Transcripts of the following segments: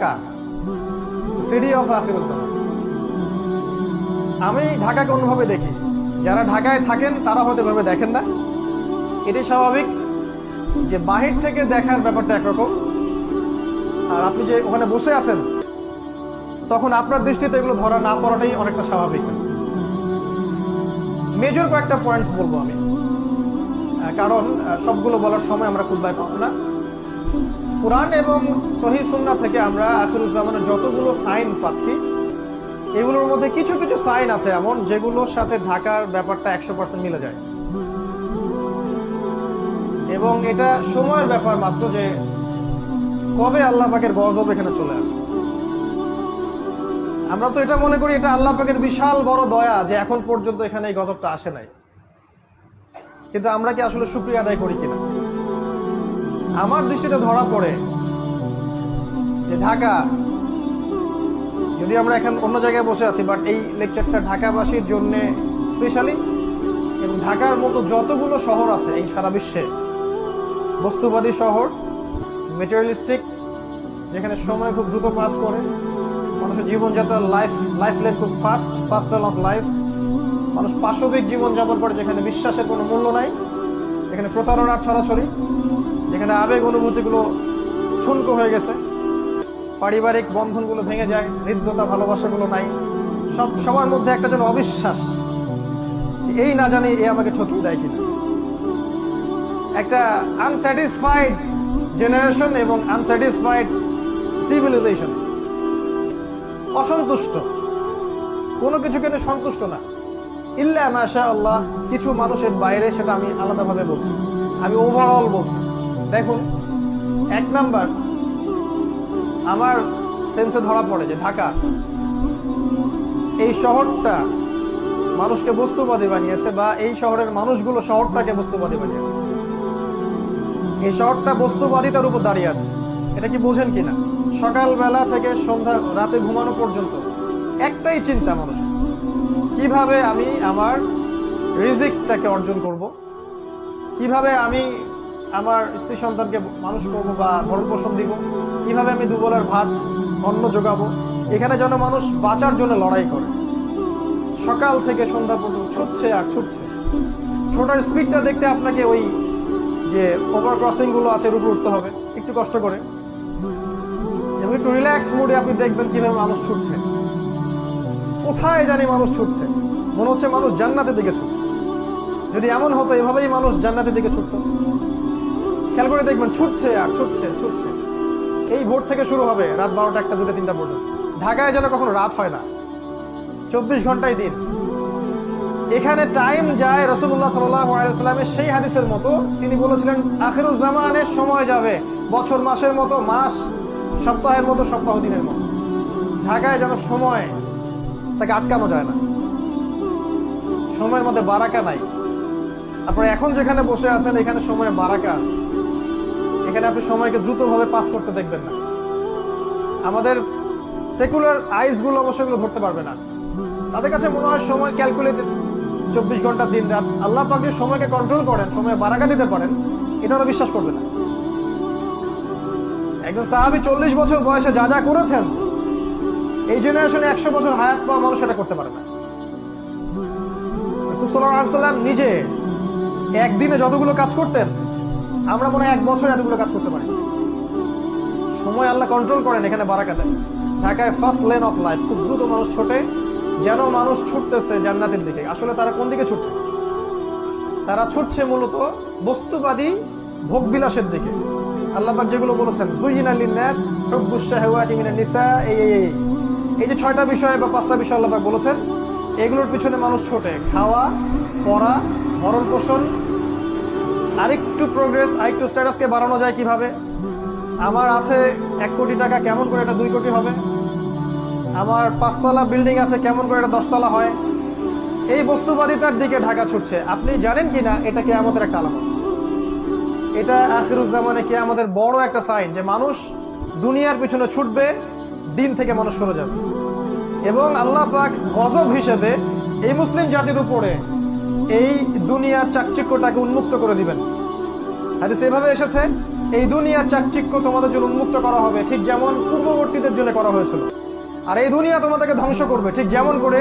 Dhaka city of Akhiruzzaman. আমি ঢাকাকে অন্যভাবে দেখি, যারা ঢাকায় থাকেন তারা হয়তো এভাবে দেখেন না। এটি স্বাভাবিক যে বাহির থেকে দেখার ব্যাপারটা একরকম, আর আপনি যে ওখানে বসে আছেন তখন আপনার দৃষ্টিতে এগুলো ধরা না পড়াটাই অনেকটা স্বাভাবিক। মেজর কয়েকটা পয়েন্টস বলবো আমি, কারণ সবগুলো বলার সময় আমরা খুব পাবো না। কুরআন এবং সহিহ সুন্নাহ থেকে আমরা আখিরুজ্জামানের যতগুলো সাইন পাচ্ছি, এগুলোর মধ্যে কিছু কিছু সাইন আছে এমন যেগুলোর সাথে ঢাকার ব্যাপারটা 100% মিলে যায়, এবং এটা সময়ের ব্যাপার মাত্র যে কবে আল্লাহ পাকের গজব এখানে চলে আসে। আমরা তো এটা মনে করি এটা আল্লাহ পাকের বিশাল বড় দয়া যে এখন পর্যন্ত এখানে এই গজবটা আসে নাই, কিন্তু আমরা কি আসলে শুকরিয়া আদায় করি কিনা? আমার দৃষ্টিতে ধরা পড়ে যে ঢাকা, যদি আমরা এখন অন্য জায়গায় বসে আছি, বাট এই লেকচারটা ঢাকাবাসীর জন্য স্পেশালি, এবং ঢাকার মতো যতগুলো শহর আছে এই সারা বিশ্বে, বস্তুবাদী শহর, মেটেরিয়ালিস্টিক, যেখানে সময় খুব দ্রুত পাস করে, মানুষের জীবনযাত্রার লাইফ লেন খুব ফাস্ট অফ লাইফ, মানুষ পাশবিক জীবনযাপন করে, যেখানে বিশ্বাসের কোনো মূল্য নাই, যেখানে প্রতারণার ছড়াছড়ি, যেখানে আবেগ অনুভূতিগুলো ঠুনকো হয়ে গেছে, পারিবারিক বন্ধনগুলো ভেঙে যায়, হৃদ্যতা ভালোবাসাগুলো নাই, সবার মধ্যে একটা যেন অবিশ্বাস, এই না জানি এ আমাকে ঠকিয়ে দেয় কিনা, একটা আনস্যাটিসফাইড জেনারেশন এবং আনস্যাটিসফাইড সিভিলাইজেশন, অসন্তুষ্ট, কোনো কিছু কেন সন্তুষ্ট না, ইল্লা মাশা আল্লাহ, কিছু মানুষের বাইরে, সেটা আমি আলাদাভাবে বলছি, আমি ওভারঅল বলছি। দেখুন, এক নাম্বার আমার সেন্সে ধরা পড়ে যে ঢাকা এই শহরটা মানুষকে বস্তুবাদী বানিয়েছে, বা এই শহরের মানুষগুলো শহরটাকে বস্তুবাদী বানিয়েছে। এই শহরটা বস্তুবাদিতার উপর দাঁড়িয়ে আছে, এটা কি বোঝেন কিনা? সকালবেলা থেকে সন্ধ্যা রাতে ঘুমানো পর্যন্ত একটাই চিন্তা মানুষ, কিভাবে আমি আমার রিজিকটাকে অর্জন করব, কিভাবে আমি আমার স্ত্রী সন্তানকে মানুষ করবো বা ভরণ পোষণ দিব, কিভাবে আমি দুবেলার ভাত অন্ন যোগাবো। এখানে যেন মানুষ বাঁচার জন্য লড়াই করে, সকাল থেকে সন্ধ্যা পর্যন্ত ছুটছে আর ছুটছে। ছোটার স্পিডটা দেখতে আপনাকে ওই যে ওভার ক্রসিং গুলো আছে উপরে উঠতে হবে একটু কষ্ট করে, এবং একটু রিল্যাক্স মুডে আপনি দেখবেন কিভাবে মানুষ ছুটছে, কোথায় জানি মানুষ ছুটছে, মনে হচ্ছে মানুষ জান্নাতের দিকে ছুটছে। যদি এমন হতো এভাবেই মানুষ জান্নাতের দিকে ছুটতো, খেয়াল করে দেখবেন ছুটছে আর ছুটছে ছুটছে। এই ভোর থেকে শুরু হবে রাত 12টা 1টা 2টা 3টা পর্যন্ত। ঢাকায় যেন কখনো রাত হয় না, 24 ঘন্টায় দিন। এখানে টাইম যায় রাসূলুল্লাহ সাল্লাল্লাহু আলাইহি ওয়াসাল্লামের সেই হাদিসের মতো, তিনি বলেছিলেন আখিরুজ্জামানের সময় যাবে বছর মাসের মতো, মাস সপ্তাহের মতো, সপ্তাহ দিনের মতো। ঢাকায় যেন সময় তাকে আটকানো যায় না, সময়ের মধ্যে বারাকা নাই। আপনারা এখন যেখানে বসে আছেন এখানে সময় বারাকা আছে, এখানে আপনি সময়কে দ্রুতভাবে পাস করতে দেখবেন না। আমাদের সেকুলার আইস গুলো অবশ্যই এগুলো ধরতে পারবে না, তাদের কাছে মনে হয় সময় ক্যালকুলেটেড, 24 ঘন্টা দিন রাত। আল্লাহ পাক যে সময়কে কন্ট্রোল করেন, সময় বারাকা দিতে পারেন, এটা ওরা বিশ্বাস করবে না। একজন সাহাবী 40 বছর বয়সে যা যা করেছেন, এই জেনারেশনে 100 বছর হায়াত পাওয়া মানুষ সেটা করতে পারে না। রাসূল সাল্লাল্লাহু আলাইহি ওয়াসাল্লাম নিজে একদিনে যতগুলো কাজ করতেন, আমরা মনে হয় 1 বছর এতগুলো কাজ করতে পারি। সময় আল্লাহ কন্ট্রোল করেন, এখানে বারাকা দেন। ঢাকায় ফার্স্ট লেন অফ লাইফ, খুব দ্রুত মানুষ ছোটে, যেন মানুষ ছুটতেছে জান্নাতের দিকে। আসলে তারা কোন দিকে ছুটছে? তারা ছুটছে মূলত বস্তুবাদী ভোগবিলাসের দিকে। আল্লাহ পাক যেগুলো বলেছেন, যুয়িনা লিন-নাস হুব্বুশ শাহাওয়াতি মিনান নিসা, এই যে 6টা বিষয় বা 5টা বিষয় আল্লাহ পাক বলেছেন, এগুলোর পিছনে মানুষ ছোটে। খাওয়া, পড়া, ভরণ পোষণ, আরেকটু প্রোগ্রেস, আরেকটু স্ট্যাটাসকে বাড়ানো যায় কিভাবে, আমার আছে 1 কোটি টাকা, কেমন করে এটা 2 কোটি হবে, আমার 5তলা বিল্ডিং আছে, কেমন করে এটা 10তলা হয়। এই বস্তুবাদিতার দিকে ঢাকা ছুটছে। আপনি জানেন কিনা এটা কিয়ামতের একটা আলামত, এটা আখিরুজ্জামানে কিয়ামতের বড় একটা সাইন, যে মানুষ দুনিয়ার পিছনে ছুটবে, দিন থেকে মানুষ সরে যাবে, এবং আল্লাহ পাক গজব হিসেবে এই মুসলিম জাতির উপরে এই দুনিয়ার চাকচিক্যটাকে উন্মুক্ত করে দিবেন। হাদিসে এভাবে এসেছে, এই দুনিয়ার চাকচিক্য তোমাদের জন্য উন্মুক্ত করা হবে, ঠিক যেমন পূর্ববর্তীদের জন্য করা হয়েছিল। আর এই দুনিয়া তোমাদেরকে ধ্বংস করবে, ঠিক যেমন করে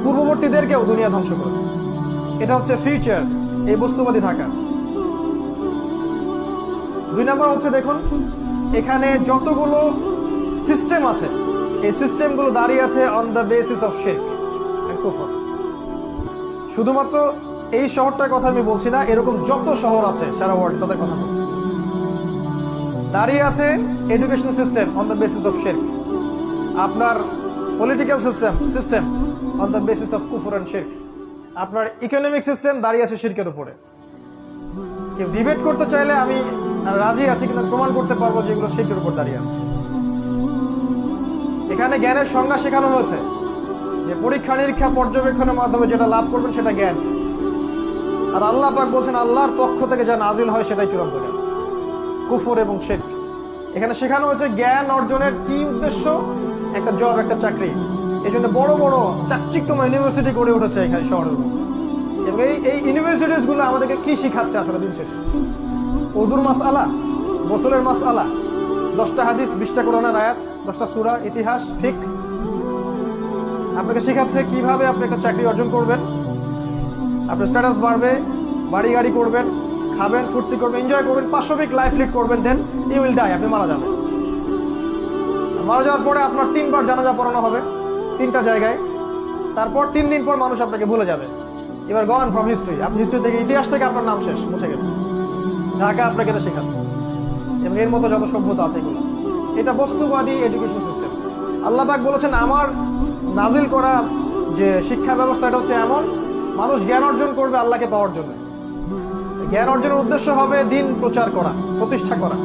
পূর্ববর্তীদেরকেও দুনিয়া ধ্বংস করেছে। এটা হচ্ছে ফিউচার, এই বস্তুবাদী থাকা। 2 নম্বর হচ্ছে, দেখুন এখানে যতগুলো সিস্টেম আছে, এই সিস্টেমগুলো দাঁড়িয়ে আছে অন দ্য বেসিস অফ শিরক এন্ড কুফর। শুধুমাত্র এই শহরটার কথা আমি বলছি না, এরকম যত শহর আছে সারা ওয়ার্ল্ড তাদের কথা বলছি। দাঁড়িয়ে আছে education system on the basis of শিরক, আপনার political system on the basis of কুফর এন্ড শিরক, আপনার ইকোনমিক সিস্টেম দাঁড়িয়ে আছে শিরকের উপরে। কেউ ডিবেট করতে চাইলে আমি রাজি আছি, কিন্তু প্রমাণ করতে পারবো যে এগুলো শিরকের উপর দাঁড়িয়ে আছে। এখানে জ্ঞানের সংজ্ঞা শেখানো হয়েছে যে পরীক্ষা নিরীক্ষা পর্যবেক্ষণের মাধ্যমে যেটা লাভ করবেন সেটা জ্ঞান। আর আল্লাহ পাক বলছেন আল্লাহর পক্ষ থেকে যা নাজিল হয় সেটাই চূড়ান্ত জ্ঞান। কুফর এবং শিরক এখানে শেখানো হয়েছে। জ্ঞান অর্জনের কি উদ্দেশ্য? একটা জব, একটা চাকরি। এই জন্য বড় বড় চাকচিক্যময় ইউনিভার্সিটি গড়ে উঠেছে এখানে শহরের মধ্যে। এবং এই ইউনিভার্সিটিস গুলো আমাদেরকে কি শিখাচ্ছে আসলে দিন শেষে? উজুর মাসআলা, গোসলের মাসআলা, 10টা হাদিস, 20টা কোরআনের আয়াত, 10টা সূরা, ইতিহাস, ফিকহ। আপনাকে শেখাচ্ছে কিভাবে আপনি একটা চাকরি অর্জন করবেন, আপনার স্ট্যাটাস বাড়বে, বাড়ি গাড়ি করবেন, খাবেন, ফুর্তি করবেন, এনজয় করবেন, পাশবিক লাইফ লিড করবেন, দেন ইউ উইল ডাই, আপনি মারা যাবেন। মারা যাওয়ার পরে আপনার 3 বার জানাজা পড়ানো হবে 3টা জায়গায়। তারপর 3 দিন পর মানুষ আপনাকে ভুলে যাবে। এবার গন ফ্রম হিস্ট্রি, আপনি হিস্ট্রি থেকে, ইতিহাস থেকে আপনার নাম শেষ, মুছে গেছে। ঢাকা আপনাকে এটা শেখাচ্ছে এবং এর মতো যত সভ্যতা আছে এগুলো। এটা বস্তুবাদী এডুকেশন সিস্টেম। আল্লাহ পাক বলেছেন আমার নাজিল করা যে শিক্ষা ব্যবস্থা এটা হচ্ছে এমন, মানুষ জ্ঞান অর্জন করবে আল্লাহকে পাওয়ার জন্য। জ্ঞান অর্জনের উদ্দেশ্য হবে দিন প্রচার করা, প্রতিষ্ঠা করা,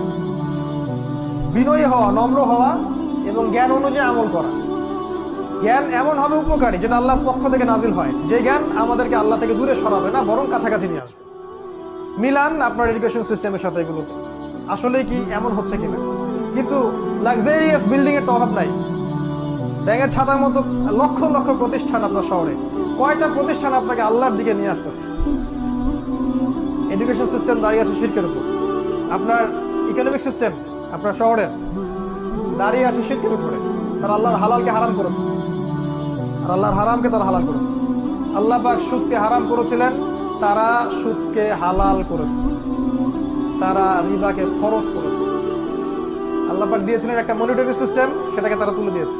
বিনয়ী হওয়া, নম্র হওয়া এবং জ্ঞান অনুযায়ী আমল করা। জ্ঞান এমন হবে উপকারী যেটা আল্লাহর পক্ষ থেকে নাজিল হয়, যে জ্ঞান আমাদেরকে আল্লাহ থেকে দূরে সরাবে না, বরং কাছাকাছি নিয়ে আসবে। মিলান আপনার এডুকেশন সিস্টেমের সাথে এগুলোতে আসলে কি এমন হচ্ছে কিনা। কিন্তু লাক্সারিয়াস বিল্ডিং এর তো অভাব নাই। ব্যাঙের ছাতার মতো লক্ষ লক্ষ প্রতিষ্ঠান আপনার শহরে, কয়টা প্রতিষ্ঠান আপনাকে আল্লাহর দিকে নিয়ে আসতেছে? এডুকেশন সিস্টেম দাঁড়িয়ে আছে শিরকের উপর। আপনার ইকোনমিক সিস্টেম আপনার শহরের দাঁড়িয়ে আছে শিরকের উপরে। তারা আল্লাহর হালালকে হারাম করেছে, আর আল্লাহর হারামকে তারা হালাল করেছে। আল্লাহ পাক সুদকে হারাম করেছিলেন, তারা সুদকে হালাল করেছে। তারা রিবাকে ফরজ করেছে। আল্লাহ পাক দিয়েছিলেন একটা মনিটারি সিস্টেম, সেটাকে তারা তুলে দিয়েছে।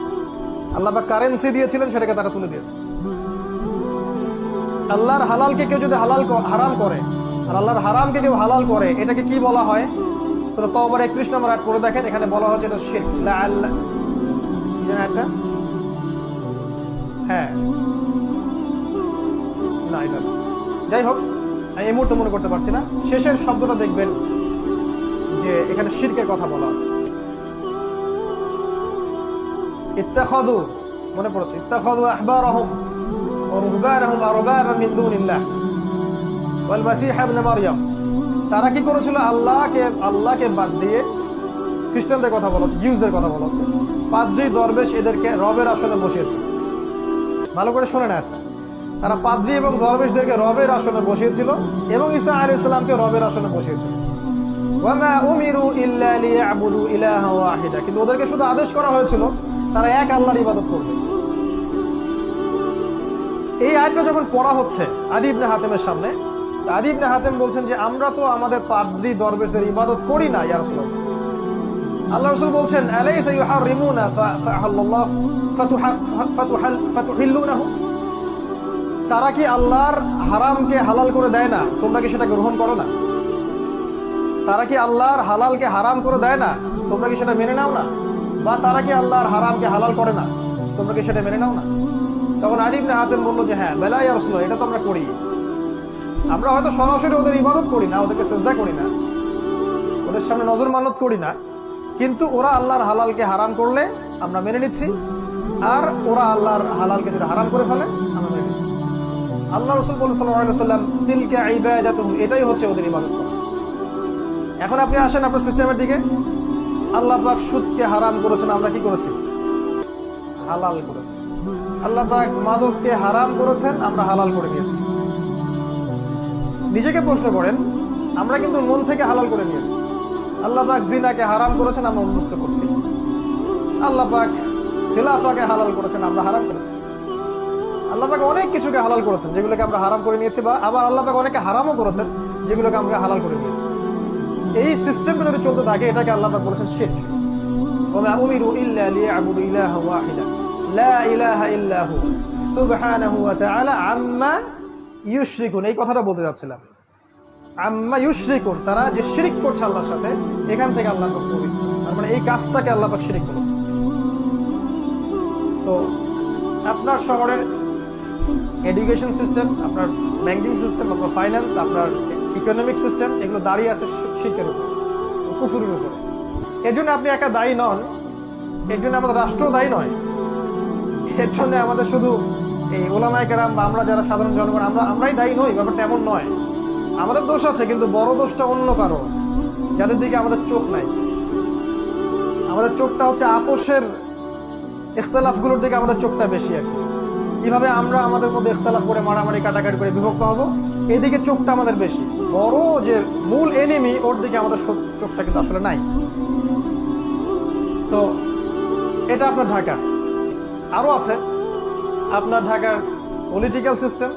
আল্লাহ পাক কারেন্সি দিয়েছিলেন, সেটাকে তারা তুলে দিয়েছে। আল্লাহর হালালকে কেউ যদি হারাম করে আর আল্লাহর হারামকে কেউ হালাল করে, এটাকে কি বলা হয়? সূরা তাওবার 31 নম্বর আয়াত পড়ে দেখেন, এখানে বলা হচ্ছে এটা শিরক। একটা হ্যাঁ না, এটা যাই হোক, আমি এই মুহূর্তে মনে করতে পারছি না। শেষের শব্দটা দেখবেন যে এখানে শিরকের কথা বলা আছে। ইত্তাখাযু, মনে পড়ছে, ইত্তাখাযু আহবারহুম ওয়া রুহবানহুম আরবাবা মিন দুনিল্লাহ ওয়াল মাসীহ ইবনে মারইয়াম। তারা কি করেছিল? আল্লাহকে বাদ দিয়ে, খ্রিস্টানদের কথা বলা হচ্ছে, জিউসদের কথা বলা হচ্ছে, পাদ্রী দরবেশ এদেরকে রবের আসনে বসিয়েছে। ভালো করে শোনে না একটা, তারা পাদ্রী এবং দরবেশদেরকে রবের আসনে বসিয়েছিল এবং ঈসা আলাইহিস সালামকে রবের আসনে বসিয়েছিল। ওয়ামা উমিরু ইল্লা লিয়াবুদু ইলাহা ওয়াহিদা, কিন্তু ওদেরকে শুধু আদেশ করা হয়েছিল তারা এক আল্লাহর ইবাদত করবে। এই আয়াতটা যখন পড়া হচ্ছে আদী ইবনে হাতেমের সামনে, আদী ইবনে হাতেম বলছেন যে আমরা তো আমাদের পাদ্রী দরবেশদের ইবাদত করি না ইয়া রাসূলুল্লাহ। আল্লাহ রাসূল বলছেন আলাইসা ইউহারিমুনা ফাআহাল্লাহ ফাতুহিল্লুনাহু, তারা কি আল্লাহর হারামকে হালাল করে দেয় না, তোমরা কি সেটা গ্রহণ করো না? তারা কি আল্লাহর হালালকে হারাম করে দেয় না, তোমরা কি সেটা মেনে নাও না? বা তারা কি আল্লাহর হারামকে হালাল করে না, তোমরা কি সেটা মেনে নাও না? তখন আদী ইবনে হাতেম বলল যে হ্যাঁ, বেলা ইয়া রাসূলুল্লাহ, এটা তো আমরা করি। আমরা হয়তো সরাসরি ওদের ইবাদত করি না, ওদেরকে সিজদা করি না, ওদের সামনে নজর মানত করি না, কিন্তু ওরা আল্লাহর হালালকে হারাম করলে আমরা মেনে নিচ্ছি, আর ওরা আল্লাহর হালালকে যদি হারাম করে ফেলে আমরা মেনে নিচ্ছি। আল্লাহ রাসূল সাল্লাল্লাহু আলাইহি ওয়াসাল্লাম তিলকা ইবাদাতুহু, এটাই হচ্ছে ওদের ইবাদত করা। এখন আপনি আসেন আপনার সিস্টেমের দিকে। আল্লাহ পাক সুদকে হারাম করেছেন, আমরা কি করেছি? হালাল করেছি। আল্লাহ পাক মাদককে হারাম করেছেন, আমরা হালাল করে নিয়েছি। নিজেকে প্রশ্ন করেন, আমরা কিন্তু মন থেকে হালাল করে নিয়েছি। আল্লাহ পাক জিনাকে হারাম করেছেন, আমরা উন্মুক্ত করছি। আল্লাহ পাক খিলাফাকে হালাল করেছেন, আমরা হারাম করেছি। আল্লাহ পাক অনেক কিছুকে হালাল করেছেন যেগুলোকে আমরা হারাম করে নিয়েছি, বা আবার আল্লাহ পাক অনেকে হারামও করেছেন যেগুলোকে আমরা হালাল করে নিয়েছি। এই সিস্টেমটা যদি চলতে থাকে, এটাকে আল্লাহ পাক বলেছেন শিরক। ওয়া উমিরু ইল্লা লিয়াবুদু ইলাহা ওয়াহিদা লা ইলাহা ইল্লা হু সুবহানাহু ওয়া তাআলা আম্মা ইউশরিকুন। এই কথাটা বলতে যাচ্ছিলাম, আম্মা ইউশরিকুন, তারা যে শিরক করছে আল্লাহর সাথে, এখান থেকে আল্লাহ পাক পবিত্র। তার মানে এই কাজটাকে আল্লাহ পাক শিরক করেছেন। তো আপনার শহরের এডুকেশন সিস্টেম, আপনার ব্যাংকিং সিস্টেম, আপনার ফাইন্যান্স, আপনার ইকোনমিক সিস্টেম, এগুলো দাঁড়িয়ে আছে শিরকের উপর, কুফরের উপরে। এর জন্য আপনি একা দায়ী নন, এর জন্য আমাদের রাষ্ট্র দায়ী নয়, এর জন্য আমাদের শুধু এই ওলামায়ে কেরাম বা আমরা যারা সাধারণ জনগণ আমরাই দায়ী নই, ব্যাপারটা এমন নয়। আমাদের দোষ আছে, কিন্তু বড় দোষটা অন্য কারো, যাদের দিকে আমাদের চোখ নাই। আমাদের চোখটা হচ্ছে আপোষের ইখতিলাফগুলোর দিকে আমাদের চোখটা বেশি আর কি। কিভাবে আমরা আমাদের মধ্যে ইখতিলাফ করে মারামারি কাটাকাটি করে বিভক্ত হবো, এইদিকে চোখটা আমাদের বেশি। বড় যে মূল এনিমি, ওর দিকে আমাদের চোখটা কিন্তু আসলে নাই। তো এটা আপনার ঢাকা। আরো আছে আপনার ঢাকার পলিটিক্যাল সিস্টেম,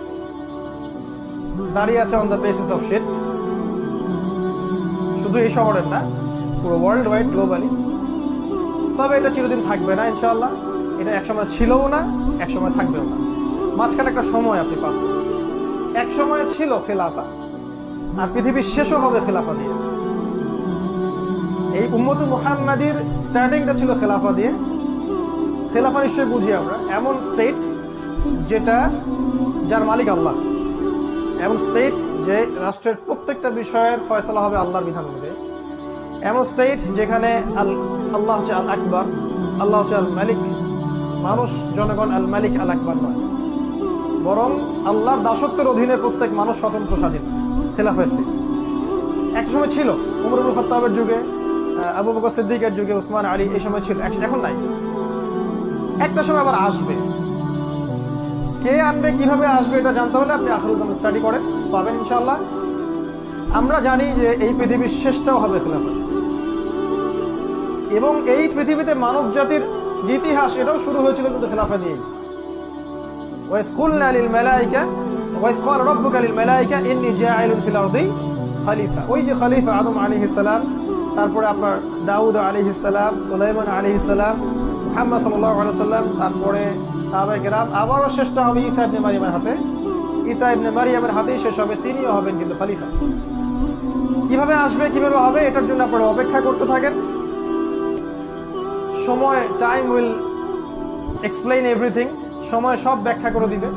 দাঁড়িয়ে আছে অন দ্য বেসিস অফ শিরক। শুধু এই শহরের না, পুরো ওয়ার্ল্ড ওয়াইড, গ্লোবালি। তবে এটা চিরদিন থাকবে না ইনশাআল্লাহ। এটা একসময় ছিলও না, একসময় থাকবেও না। মাঝখানে একটা সময় আপনি পাবেন। এক সময় ছিল খেলাফা, আর পৃথিবীর শেষও হবে খেলাফা দিয়ে। এই উম্মতে মুহাম্মাদির স্টার্টিংটা ছিল খেলাফা দিয়ে। খেলাফা নিশ্চয়ই বুঝি আমরা, এমন স্টেট যেটা যার মালিক আল্লাহ, এমন স্টেট যে রাষ্ট্রের প্রত্যেকটা বিষয়ের ফয়সালা হবে আল্লাহর বিধান অনুযায়ী, এমন স্টেট যেখানে আল্লাহ হচ্ছে আল আকবর, আল্লাহ হচ্ছে আল মালিক, মানুষ জনগণ আল মালিক আল আকবর নয়, বরং আল্লাহর দাসত্বের অধীনে প্রত্যেক মানুষ স্বতন্ত্র স্বাধীন। খেলাফা স্টেট এক সময় ছিল, উমর ইবনে খাত্তাবের যুগে, আবু বকর সিদ্দিকের যুগে, উসমান আলী, এই সময় ছিল, এখন নাই। একটা সময় আবার আসবে। কে আনবে, কিভাবে আসবে, এটা জানতে হলে আপনি আখিরুল জামান স্টাডি করেন, পাবেন ইনশাআল্লাহ। আমরা জানি যে এই পৃথিবীর শেষটাও হবে খেলাফা, এবং এই পৃথিবীতে মানব জাতির যে ইতিহাস, এটাও শুরু হয়েছিল কিন্তু খেলাফা নিয়েই। ওয়াইয কুলনা লিল মালায়েকা ওয়াইয ক্বালা রাব্বুকা লিল মালায়েকা ইন্নী জাa'ইলুন ফিল আরদি খলিফা। ওই যে খলিফা আদম আলাইহিস সালাম, তারপরে আপনার দাউদ আলাইহিস সালাম, সুলাইমান আলাইহিস সালাম, মুহাম্মদ সাল্লাল্লাহু আলাইহি ওয়াসাল্লাম, তারপরে সাহাবায়ে কেরাম, আবারও শেষটা হবে ঈসা ইবনে মারইয়ামের হাতে। ঈসা ইবনে মারইয়ামের হাতেই শেষ হবে, তিনিও হবেন কিন্তু খলিফা। কিভাবে আসবে, কিভাবে হবে, এটার জন্য আপনারা অপেক্ষা করতে থাকেন। সময়, টাইম উইল এক্সপ্লেইন এভরিথিং। সময় সব ব্যাখ্যা করে দিবে,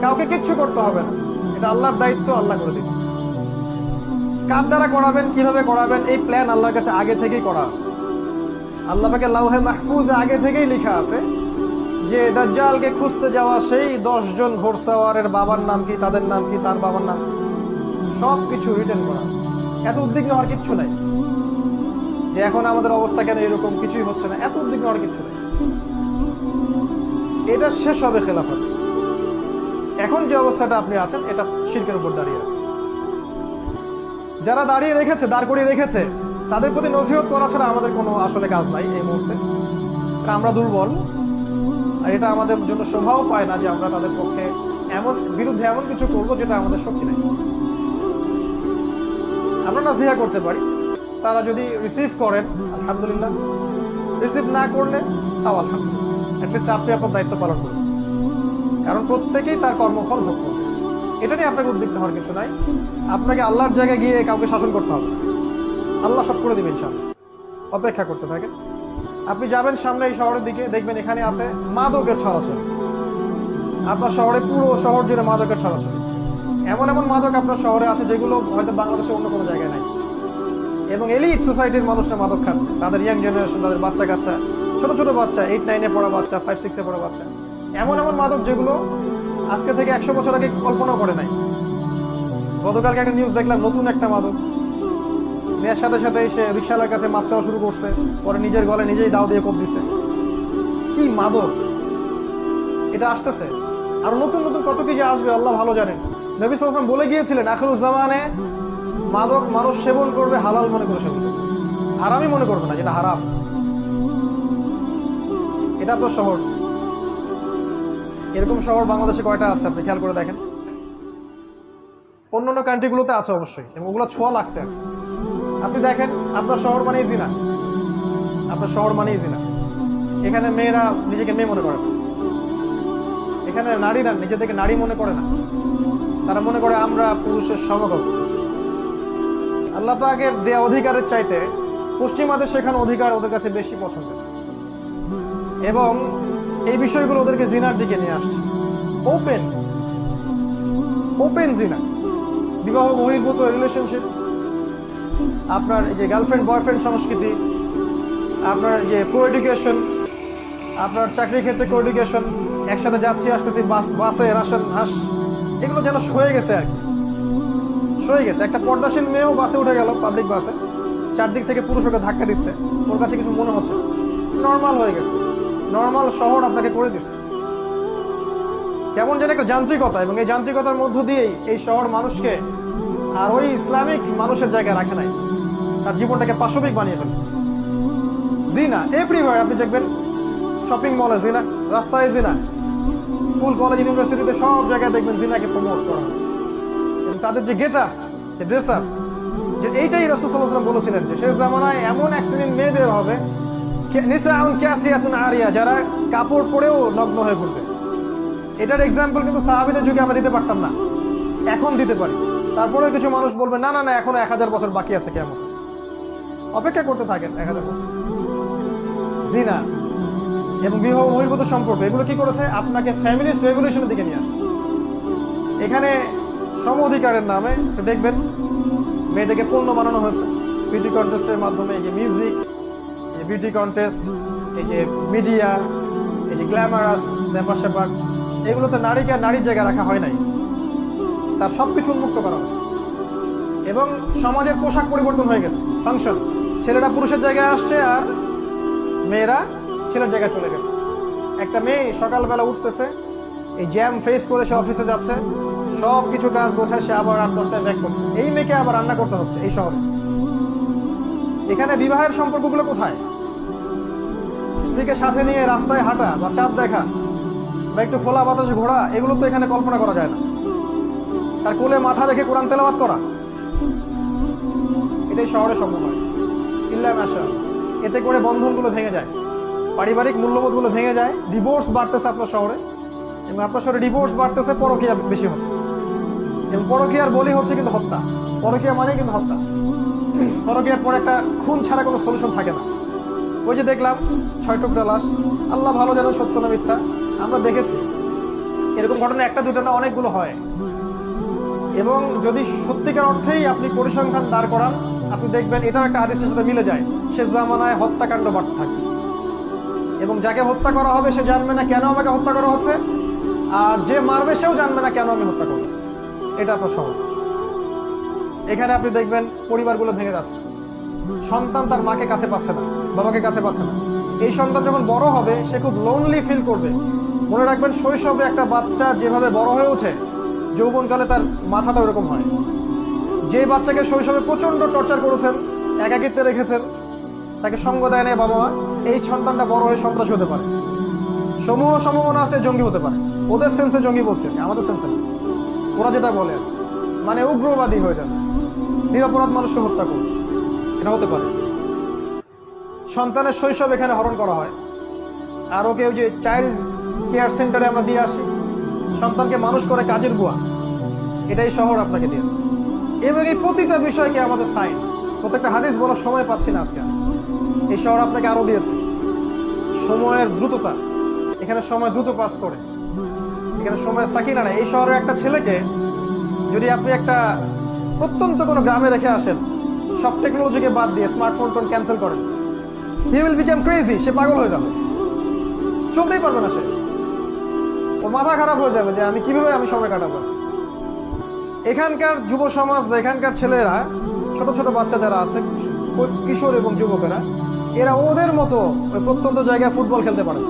কাউকে কিচ্ছু করতে হবে না, এটা আল্লাহর দায়িত্ব, আল্লাহ করে দিবে। কার দ্বারা করাবেন, কিভাবে করাবেন, এই প্ল্যান আল্লাহর কাছে আগে থেকেই করা আছে। আল্লাহ পাকের লাউহে মাহফুজে আগে থেকেই লেখা আছে যে দাজ্জালকে খুঁজতে যাওয়া সেই 10 জন ঘোড়সাওয়ারের বাবার নাম কি, তাদের নাম কি, তার বাবার নাম কি, সবকিছু রিটেন করা। এত উদ্বিগ্ন হওয়ার কিচ্ছু নাই যে এখন আমাদের অবস্থা কেন এরকম, কিছুই হচ্ছে না, এত উদ্বিগ্ন হওয়ার কিচ্ছু নাই। এটা শেষ হবে খেলাফত। এখন যে অবস্থাটা আপনি আছেন, এটা শিরকের উপর দাঁড়িয়ে আছে। যারা দাঁড়িয়ে রেখেছে, দাঁড় করিয়ে রেখেছে, তাদের প্রতি নসিহত করা ছাড়া আমাদের কোনো আসলে কাজ নাই এই মুহূর্তে। আমরা দুর্বল, আর এটা আমাদের জন্য শোভাও পায় না যে আমরা তাদের পক্ষে বিরুদ্ধে এমন কিছু করবো যেটা আমাদের শক্তি নেই। আমরা নাসিহা করতে পারি, তারা যদি রিসিভ করেন আলহামদুলিল্লাহ, রিসিভ না করলে তাও আলহামদুলিল্লাহ, অ্যাটলিস্ট আপনি আপনার দায়িত্ব পালন করুন। কারণ প্রত্যেকেই তার কর্মফল ভোগ করবে। এটা নিয়ে আপনাকে উদ্বিগ্ন হওয়ার কিছু নাই। আপনাকে আল্লাহর জায়গায় গিয়ে কাউকে শাসন করতে হবে, আল্লাহ সব করে দিবেন ইনশাআল্লাহ। অপেক্ষা করতে থাকেন। আপনি যাবেন সামনে এই শহরের দিকে, দেখবেন এখানে আছে মাদকের ছড়াছড়ি। আপনার শহরে, পুরো শহর জুড়ে মাদকের ছড়াছড়ি। এমন এমন মাদক আপনার শহরে আছে যেগুলো হয়তো বাংলাদেশে অন্য কোনো জায়গায় নাই। এবং এলিট সোসাইটির মানুষরা মাদক খাচ্ছে, তাদের ইয়াং জেনারেশন, তাদের বাচ্চা কাচ্চা, ছোট ছোট বাচ্চা, 8-9-এ পড়া বাচ্চা, 5-6-এ পড়া বাচ্চা। এমন এমন মাদক যেগুলো আজকে থেকে 100 বছর আগে কল্পনাও করে নাই। গতকালকে একটা নিউজ দেখলাম, নতুন একটা মাদক, মেয়ের সাথে সাথে সে রিকশাওয়ালার কাছে মাছ চাওয়া শুরু করছে, পরে নিজের গলায় নিজেই দাও দিয়ে কোপ দিছে। কি মাদক এটা আসতেছে, আর নতুন নতুন কত কি যে আসবে আল্লাহ ভালো জানেন। নবী সাল্লাল্লাহু আলাইহি ওয়াসাল্লাম বলে গিয়েছিলেন, আখিরুজ জামানে মাদক মানুষ সেবন করবে হালাল মনে করে সেবন করবে। হারামই মনে করবে না, যেটা হারাম। এটা আপনার শহর। এরকম শহর বাংলাদেশে কয়টা আছে আপনি খেয়াল করে দেখেন। অন্যান্য কান্ট্রিগুলোতে আছে অবশ্যই, এবং ওগুলো ছোঁয়া লাগছে। আপনি দেখেন, আপনার শহর মানেই জিনা, আপনার শহর মানেই জিনা। এখানে মেয়েরা নিজেকে মেয়ে মনে করে না, এখানে নারীরা নিজে থেকে নারী মনে করে না, তারা মনে করে আমরা পুরুষের সমকক্ষ। আল্লাহ পাকের দেয়া অধিকারের চাইতে পশ্চিমাদের শেখানো অধিকার ওদের কাছে বেশি পছন্দ, এবং এই বিষয়গুলো ওদেরকে জিনার দিকে নিয়ে আসছে। ওপেন ওপেন জিনা, বিবাহ বহির্ভূত রিলেশনশিপ, আপনার এই যে গার্লফ্রেন্ড বয়ফ্রেন্ড সংস্কৃতি, আপনার যে কো এডুকেশন, আপনার চাকরির ক্ষেত্রে কো এডুকেশন, একসাথে যাচ্ছি আসতেছি বাসে রাশন হাস, এগুলো যেন সয়ে গেছে আর কি, সয়ে গেছে। একটা পর্দাশীল মেয়েও বাসে উঠে গেল, পাবলিক বাসে, চারদিক থেকে পুরুষ ওকে ধাক্কা দিচ্ছে, ওর কাছে কিছু মনে হচ্ছে, নর্মাল হয়ে গেছে। নর্মাল শহর আপনাকে করে দিচ্ছে কেমন যেন একটা যান্ত্রিকতা, এবং এই যান্ত্রিকতার মধ্য দিয়েই এই শহর মানুষকে আর ওই ইসলামিক মানুষের জায়গায় রাখে নাই, তার জীবনটাকে পাশবিক বানিয়ে ফেলছে। জিনা এভরিওয়্যার, আপনি দেখবেন শপিং মলে জিনা, রাস্তায় জিনা, স্কুল কলেজ ইউনিভার্সিটিতে সব জায়গায় দেখবেন জিনাকে প্রমোট করা হয়। এবং তাদের যে গেট আপ, যে ড্রেস আপ, যে এইটাই রাসূল সাল্লাল্লাহু আলাইহি ওয়াসাল্লাম বলেছিলেন যে শেষ জামানায় এমন এক শ্রেণীর মেয়ে বের হবে, নিসাউন কাসিয়াতুন আরিয়া, যারা কাপড় পরেও নগ্ন হয়ে ঘুরবে। এটার এক্সাম্পল কিন্তু সাহাবীদের যুগে আমরা দিতে পারতাম না, এখন দিতে পারি। তারপরে কিছু মানুষ বলবে না না না, এখনো 1000 বছর বাকি আছে, কেমন অপেক্ষা করতে থাকেন 1000 বছর। জিনা এবং বিবাহ বহির্ভূত সম্পর্ক, এগুলো কি করেছে? আপনাকে ফ্যামিলিস্ট রেভলিউশনের দিকে নিয়ে আসে। এখানে সম অধিকারের নামে দেখবেন মেয়েদেরকে পণ্য বানানো হয়েছে বিউটি কন্টেস্টের মাধ্যমে। এই যে মিউজিক, এই বিউটি কন্টেস্ট, এই যে মিডিয়া, এই যে গ্ল্যামারাস ব্যাপার স্যাপার, এগুলোতে নারীকে নারীর জায়গায় রাখা হয় নাই, তার সবকিছু উন্মুক্ত করা হয়েছে। এবং সমাজের পোশাক পরিবর্তন হয়ে গেছে, ফাংশন, ছেলেরা পুরুষের জায়গায় আসছে আর মেয়েরা ছেলের জায়গায় চলে গেছে। একটা মেয়ে সকালবেলা উঠতেছে, এই জ্যাম ফেস করে সে অফিসে যাচ্ছে, সব কিছু কাজ গোছায়, সে আবার 8-10টায় ব্যাক করছে। এই মেয়েকে আবার রান্না করতে হচ্ছে এই শহরে। এখানে বিবাহের সম্পর্কগুলো কোথায়? স্ত্রীকে সাথে নিয়ে রাস্তায় হাঁটা বা চাঁদ দেখা বা একটু খোলা বাতাসে ঘোরা, এগুলো তো এখানে কল্পনা করা যায় না। তার কোলে মাথা রেখে কোরআন তেলাওয়াত করা, এটাই শহরে সম্ভব হয়। ইল্লা মাশা, এতে করে বন্ধনগুলো ভেঙে যায়, পারিবারিক মূল্যবোধগুলো ভেঙে যায়। ডিভোর্স বাড়তেছে আপনার শহরে, এবং আপনার শহরে ডিভোর্স বাড়তেছে, পরকীয়া বেশি হচ্ছে, এবং পরকীয়ার বলি হচ্ছে কিন্তু হত্যা। পরকীয়া মানে কিন্তু হত্যা। পরকীয়ার পর একটা খুন ছাড়া কোনো সলিউশন থাকে না। ওই যে দেখলাম 6 টুকরা লাশ, আল্লাহ ভালো জানেন সত্য না মিথ্যা, আমরা দেখেছি। এরকম ঘটনা একটা দুটো না, অনেকগুলো হয়। এবং যদি সত্যিকার অর্থেই আপনি পরিসংখ্যান দাঁড় করান, আপনি দেখবেন এটাও একটা হাদিসের সাথে মিলে যায়। শেষ জামানায় হত্যাকাণ্ড বাড়তে থাকে, এবং যাকে হত্যা করা হবে সে জানবে না কেন আমাকে হত্যা করা হচ্ছে, আর যে মারবে সেও জানবে না কেন আমি হত্যা করব। এটা আপনার শহর। এখানে আপনি দেখবেন পরিবারগুলো ভেঙে যাচ্ছে, সন্তান তার মাকে কাছে পাচ্ছে না, বাবাকে কাছে পাচ্ছে না। এই সন্তান যখন বড় হবে সে খুব লোনলি ফিল করবে। মনে রাখবেন, শৈশবে একটা বাচ্চা যেভাবে বড় হয়ে ওঠে, যৌবনকালে তার মাথাটা ওরকম হয়। যে বাচ্চাকে শৈশবে প্রচন্ড টর্চার করেছেন, একাকিত্বে রেখেছেন, তাকে সঙ্গ দেয় না বাবা মা, এই সন্তানটা বড় হয়ে সন্ত্রাসী হতে পারে। সমূহ সম্ভাবনা আছে জঙ্গি হতে পারে। ওদের সেন্সে জঙ্গি বলছে, আমাদের সেন্সে না। ওরা যেটা বলে মানে উগ্রবাদী হয়ে যাবে, নিরপরাধ মানুষকে হত্যা করবে, এটা হতে পারে। সন্তানের শৈশব এখানে হরণ করা হয়, আর ওকে ওই যে চাইল্ড কেয়ার সেন্টারে আমরা দিয়ে আসি, সন্তানকে মানুষ করে কাজের বুয়া, এটাই শহর আপনাকে দিয়েছে। এবং এই প্রতিটা বিষয়কে আমাদের সাইন, প্রত্যেকটা হাদিস বলার সময় পাচ্ছি না আজকে। এই শহর আপনাকে আরো দিয়েছে সময়ের দ্রুততা, এখানে সময় দ্রুত পাস করে, এখানে সময়ের সাকিনা নাই। এই শহরের একটা ছেলেকে যদি আপনি একটা প্রত্যন্ত কোনো গ্রামে রেখে আসেন, সব টেকনোলজিকে বাদ দিয়ে স্মার্টফোন টোন ক্যান্সেল করেন, হি উইল বিকাম ক্রেজি, সে পাগল হয়ে যাবে, চলতেই পারবে না সে, ওর মাথা খারাপ হয়ে যাবে যে আমি কিভাবে আমি সময় কাটাবো। এখানকার যুব সমাজ বা এখানকার ছেলেরা, ছোট ছোট বাচ্চা যারা আছে, কিশোর এবং যুবকেরা, এরা ওদের মতো ওই প্রত্যন্ত জায়গায় ফুটবল খেলতে পারে না,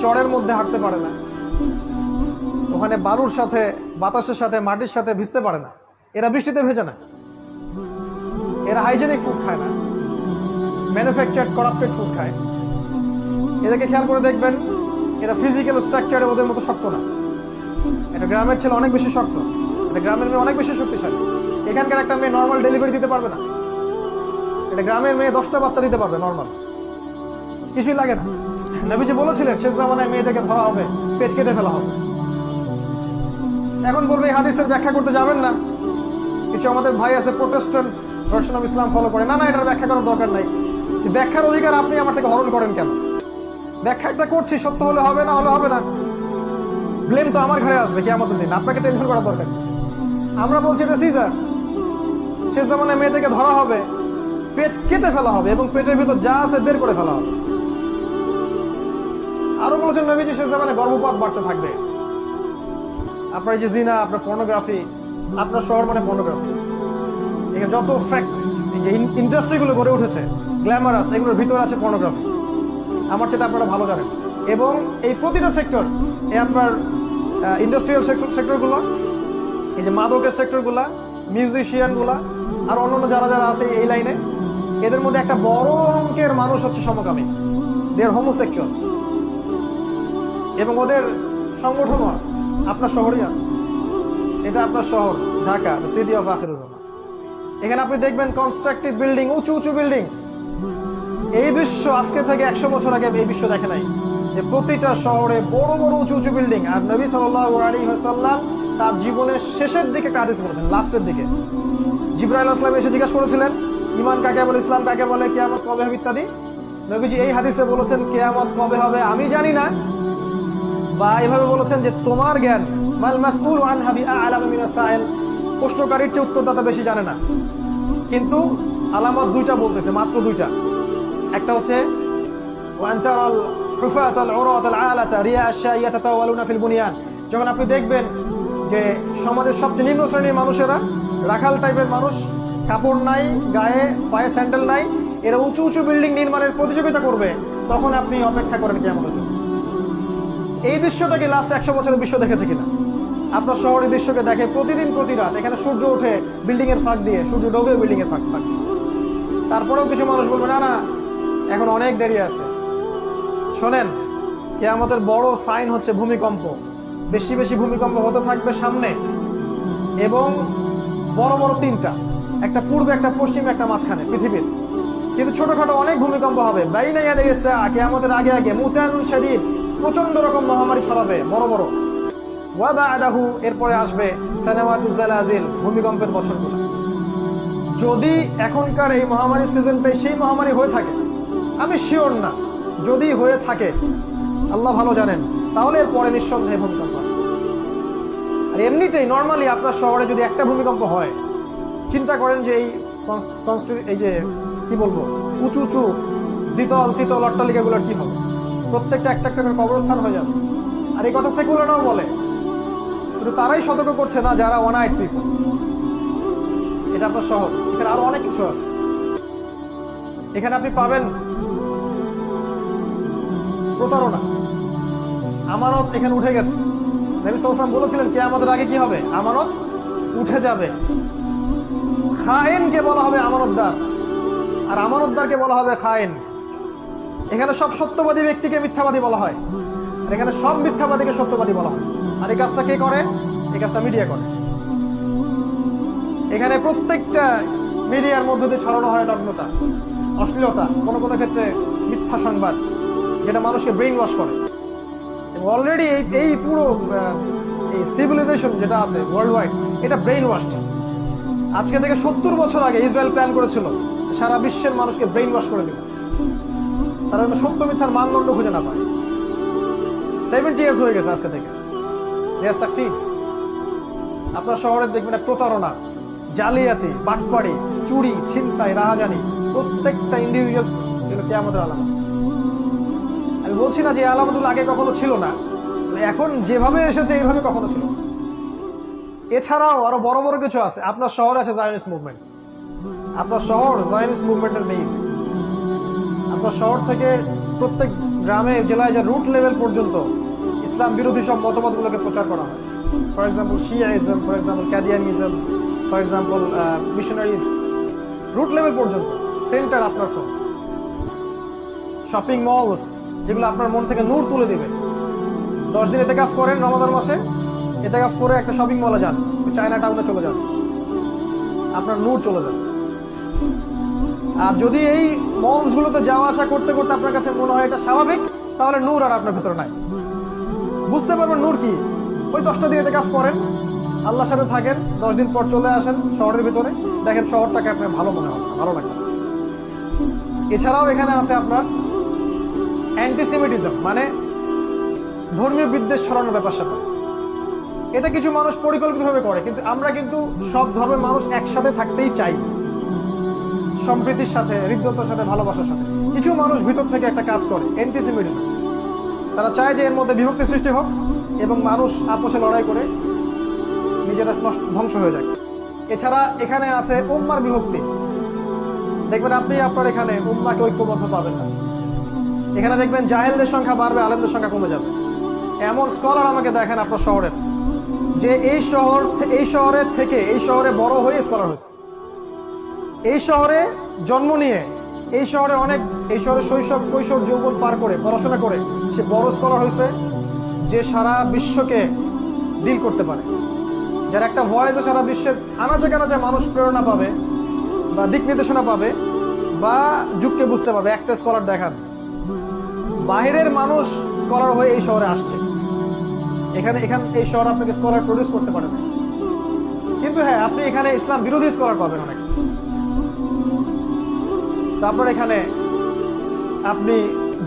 চড়ের মধ্যে হাঁটতে পারে না, ওখানে বালুর সাথে বাতাসের সাথে মাটির সাথে ভিজতে পারে না, এরা বৃষ্টিতে ভেজে না, এরা হাইজেনিক ফুড খায় না, ম্যানুফ্যাকচার্ড করাপ্টেড ফুড খায়। এদেরকে খেয়াল করে দেখবেন, এরা ফিজিক্যাল স্ট্রাকচারে ওদের মতো শক্ত না। এটা গ্রামের ছেলে অনেক বেশি শক্ত, এটা গ্রামের মেয়ে অনেক বেশি শক্তিশালী। এখানকার একটা মেয়ে নর্মাল ডেলিভারি দিতে পারবে না, এটা গ্রামের মেয়ে 10টা বাচ্চা দিতে পারবে নর্মাল, কিছুই লাগে না। নবীজি বলেছিলেন শেষ জামানায় মেয়েদেরকে ধরা হবে, পেট কেটে ফেলা হবে। এখন বলবে এই হাদিসের ব্যাখ্যা করতে যাবেন না, কিছু আমাদের ভাই আছে Protestant version of Islam follow করে, না না এটার ব্যাখ্যা করার দরকার নাই। ব্যাখ্যার অধিকার আপনি আমার থেকে হরণ করেন কেন? ব্যাখ্যা একটা করছি, সত্য হলে হবে, না হলে হবে না, ব্লেম তো আমার ঘরে আসবে কিয়ামতের দিন, আপনাকে টেনশন করার দরকার নেই। আমরা বলছি এটা সিজার, শেষ জামানায় মেয়েদেরকে ধরা হবে, পেট কেটে ফেলা হবে এবং পেটের ভিতর যা আছে বের করে ফেলা হবে। আরো বলেছেন নবীজি শেষ জামানায় গর্ভপাত বাড়তে থাকবে। আপনার এই যে জিনা, আপনার পর্নোগ্রাফি, আপনার শহর মানে পর্নোগ্রাফি, এখানে যত ফ্যাক্ট যে ইন্ডাস্ট্রি গুলো গড়ে উঠেছে গ্ল্যামারাস, এগুলোর ভিতরে আছে পর্নোগ্রাফি। আমার সেটা আপনারা ভালো জানেন। এবং এই প্রতিটা সেক্টর, এই আপনার ইন্ডাস্ট্রিয়াল সেক্টর গুলো, এই যে মাদকের সেক্টর গুলা, মিউজিশিয়ান গুলা, আর অন্যান্য যারা যারা আছে এই লাইনে, এদের মধ্যে একটা বড় অঙ্কের মানুষ হচ্ছে সমকামী, দেয়ার হোমোসেক্সুয়াল, এবং ওদের সংগঠনও আছে। আপনার শহরই আছে, এটা আপনার শহর ঢাকা, সিটি অফ আখিরুজ্জামান। এখানে আপনি দেখবেন কনস্ট্রাক্টিভ বিল্ডিং, উঁচু উঁচু বিল্ডিং। এই বিশ্ব আজকে থেকে 100 বছর আগে এই বিশ্ব দেখে নাই যে প্রতিটা শহরে বড় বড় উঁচু উঁচু বিল্ডিং। আর নবী সাল্লাল্লাহু আলাইহি ওয়াসাল্লাম তার জীবনের শেষের দিকে হাদিস বলেছেন, লাস্টের দিকে জিবরাইল আলাইহিস সালাম এসে জিজ্ঞাসা করেছিলেন ঈমান কাকে বলে, ইসলাম কাকে বলে, কিয়ামত কবে হবে ইত্যাদি। নবীজি এই হাদিসে বলেছেন কিয়ামত কবে হবে আমি জানি না, বা এভাবে বলেছেন যে তোমার জ্ঞান মাল মাসউল আনহা বিআ'লাম মিনাস সাইল, প্রশ্নকারীর চেয়ে উত্তরদাতা বেশি জানে না। কিন্তু আলামত দুইটা বলতেছে, মাত্র দুইটা। একটা হচ্ছে ওয়ান তারাল হুফাতাল উরাতাল আলাতা রিয়া আশ-শাইয়া তাতাওয়ালুনা ফিল বুনিয়ান, যখন আপনি দেখবেন যে সমাজের সবচেয়ে নিম্ন শ্রেণীর মানুষেরা, রাখাল টাইপের মানুষ, কাপড় নাই, গায়ে পায়ে স্যান্ডেল নাই, এরা উঁচু উঁচু বিল্ডিং নির্মাণের প্রতিযোগিতা করবে, তখন আপনি অপেক্ষা করেন কিয়ামতের জন্য। এই দৃশ্যটাকে লাস্ট 100 বছরের বিশ্ব দেখেছে কিনা? আপনার শহরের দৃশ্যকে দেখে প্রতিদিন প্রতি রাত, এখানে সূর্য ওঠে বিল্ডিং এর ফাঁক দিয়ে, সূর্য ডোবে বিল্ডিং এর ফাঁক ফাঁক। তারপরেও কিছু মানুষ বলবে না না এখন অনেক দেরি আছে। শোনেন, কিয়ামতের বড় সাইন হচ্ছে ভূমিকম্প। বেশি বেশি ভূমিকম্প হতে থাকবে সামনে, এবং বড় বড় তিনটা, একটা পূর্বে, একটা পশ্চিমে, একটা মাঝখানে পৃথিবীর। কিন্তু ছোটখাটো অনেক ভূমিকম্প হবে। বাইনা ইয়াদে কিয়ামতের আগে আগে মুতানুন শাদীদ, প্রচন্ড রকম মহামারী ছড়াবে, বড় বড়। ওয়া বা'দাহু, এরপরে আসবে সানাওয়াতুজ জালাজিল, ভূমিকম্পের বছরগুলো। যদি এখনকার এই মহামারীর সিজনটাই সেই মহামারী হয়ে থাকে, আমি শিওর না, যদি হয়ে থাকে আল্লাহ ভালো জানেন, তাহলে এরপরে নিঃসন্দেহে ভূমিকম্প আসবে। আর এমনিতেই নর্মালি আপনার শহরে যদি একটা ভূমিকম্প হয়, চিন্তা করেন যে এই যে কি বলবো, উঁচু উঁচু দ্বিতল তৃতীয় অট্টালিকাগুলোর কি হবে? প্রত্যেকটা একটা একটা করে কবরস্থান হয়ে যাবে। আর এই কথা সেকুলাররাও বলে, কিন্তু তারাই সতর্ক করছে না যারা অনাইট পিপল। এটা আপনার শহর, এখানে আরো অনেক কিছু আছে। এখানে আপনি পাবেন প্রতারণা, আমানত এখানে উঠে গেছে। নবী সাল্লাল্লাহু আলাইহি ওয়াসাল্লাম বলেছিলেন কিয়ামতের আগে কি হবে? আমানত উঠে যাবে। খায়েনকে বলা হবে আমানতদার, আর আমানতদারকে বলা হবে খায়েন। এখানে সব সত্যবাদী ব্যক্তিকে মিথ্যাবাদী বলা হয়, আর এখানে সব মিথ্যাবাদীকে সত্যবাদী বলা হয়। আর এই কাজটা কে করে? এই কাজটা মিডিয়া করে। এখানে প্রত্যেকটা মিডিয়ার মধ্যে দিয়ে ছড়ানো হয় নগ্নতা, অশ্লীলতা, কোনো কোনো ক্ষেত্রে মিথ্যা সংবাদ, যেটা মানুষকে ব্রেইন ওয়াশ করে। এবং অলরেডি এই পুরো এই সিভিলাইজেশন যেটা আছে ওয়ার্ল্ড ওয়াইড, এটা ব্রেইন ওয়াশ। আজকে থেকে 70 বছর আগে ইসরায়েল প্ল্যান করেছিল সারা বিশ্বের মানুষকে ব্রেইন ওয়াশ করে দিবে, তারা যেন সত্য মিথ্যার মানদণ্ড খুঁজে না পায়। 70 ইয়ার্স হয়ে গেছে আজকে থেকে। দে আর সাকসিড। আপনার শহরে দেখবেন প্রতারণা, জালিয়াতি, বাটপাড়ি, চুরি, ছিনতাই, রাহাজানি, প্রত্যেকটা ইন্ডিভিজুয়াল যেগুলো কিয়ামতের আলামত। আমি বলছি না যে আলামতগুলো আগে কখনো ছিল না, এখন যেভাবে এসেছে এইভাবে কখনো ছিল না। এছাড়াও আরো বড় বড় কিছু আছে। আপনার শহরে আছে জায়নিস্ট মুভমেন্ট। আপনার শহর জায়নিস্ট মুভমেন্টের বেস। আপনার শহর থেকে প্রত্যেক গ্রামে জেলায়, যা রুট লেভেল পর্যন্ত ইসলাম বিরোধী সব মতবাদগুলোকে প্রচার করা হয়। For example Shiaism, for example Qadianism, for example missionaries, root level পর্যন্ত সেন্টার আপনার শহর। শপিং মলস, যেগুলো আপনার মন থেকে নূর তুলে দিবে। 10 দিন ইতিকাফ করেন রমাদান মাসে, ইতিকাফ করে একটা শপিং মলে যান, চায়না টাউনে চলে যান, আপনার নূর চলে যান। আর যদি এই মলস গুলোতে যাওয়া আসা করতে করতে আপনার কাছে মনে হয় এটা স্বাভাবিক, তাহলে নূর আর আপনার ভিতরে নাই। বুঝতে পারবেন নূর কি। ওই 10টা দিন ইতিকাফ করেন, আল্লাহর সাথে থাকেন, 10 দিন পর চলে আসেন শহরের ভিতরে, দেখেন শহরটাকে আপনার ভালো মনে হবে, ভালো লাগবে। এছাড়াও এখানে আছে আপনার অ্যান্টিসেমিটিজম, মানে ধর্মীয় বিদ্বেষ ছড়ানোর ব্যাপার স্যাপার। এটা কিছু মানুষ পরিকল্পিতভাবে করে, কিন্তু আমরা কিন্তু সব ধর্মের মানুষ একসাথে থাকতেই চাই, সম্প্রীতির সাথে, হৃদ্যতার সাথে, ভালোবাসার সাথে। কিছু মানুষ ভিতর থেকে একটা কাজ করে, অ্যান্টিসেমিটিজম। তারা চায় যে এর মধ্যে বিভক্তি সৃষ্টি হোক এবং মানুষ আপোষে লড়াই করে নিজেরা ধ্বংস হয়ে যায়। এছাড়া এখানে আছে উম্মার বিভক্তি। দেখবেন আপনি আপনার এখানে উম্মাকে ঐক্যবদ্ধ পাবেন না। এখানে দেখবেন জাহেলদের সংখ্যা বাড়বে, আলেমদের সংখ্যা কমে যাবে। এমন স্কলার আমাকে দেখেন আপনার শহরের, যে এই শহরের থেকে এই শহরে বড় হয়ে স্কলার হয়েছে, এই শহরে জন্ম নিয়ে, এই শহরে শৈশব কৈশোর যৌবন পার করে পড়াশোনা করে সে বড় স্কলার হয়েছে, যে সারা বিশ্বকে ডিল করতে পারে, যার একটা ভয়েসে সারা বিশ্বের আনাচে কানাচে মানুষ প্রেরণা পাবে বা দিক নির্দেশনা পাবে বা যুগকে বুঝতে পারবে। একটা স্কলার দেখান, বাহিরের মানুষ স্কলার হয়ে এই শহরে আসছে। এই শহর আপনাকে স্কলার প্রডিউস করতে পারে না। কিন্তু হ্যাঁ, আপনি এখানে ইসলাম বিরোধী স্কলার পাবেন অনেক। তারপর এখানে আপনি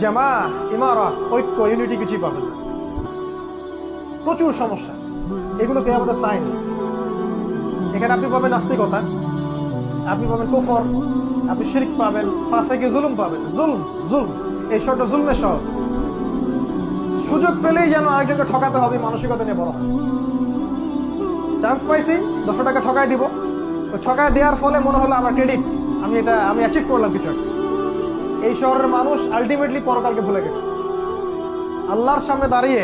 জামা, ইমারা, ঐক্য, ইউনিটি কিছুই পাবেন না। প্রচুর সমস্যা, এগুলো কি আমাদের সায়েন্স। এখানে আপনি পাবেন নাস্তিকতা, আপনি পাবেন কুফর, আপনি শিরক পাবেন, ফাসিকি জুলুম পাবেন। জুলম, এই শহরটা জুলমের শহর। সুযোগ পেলেই যেন আরেকজনকে ঠকাতে হবে, মানসিকতা নিয়ে বড় হয়। চান্স পাইছি 200 টাকা ঠকাই দিব, ঠকায় দেওয়ার ফলে মনে হলো আমার ক্রেডিট, আমি অ্যাচিভ করলাম কিছু একটা। এই শহরের মানুষ আলটিমেটলি পরকালকে ভুলে গেছে। আল্লাহর সামনে দাঁড়িয়ে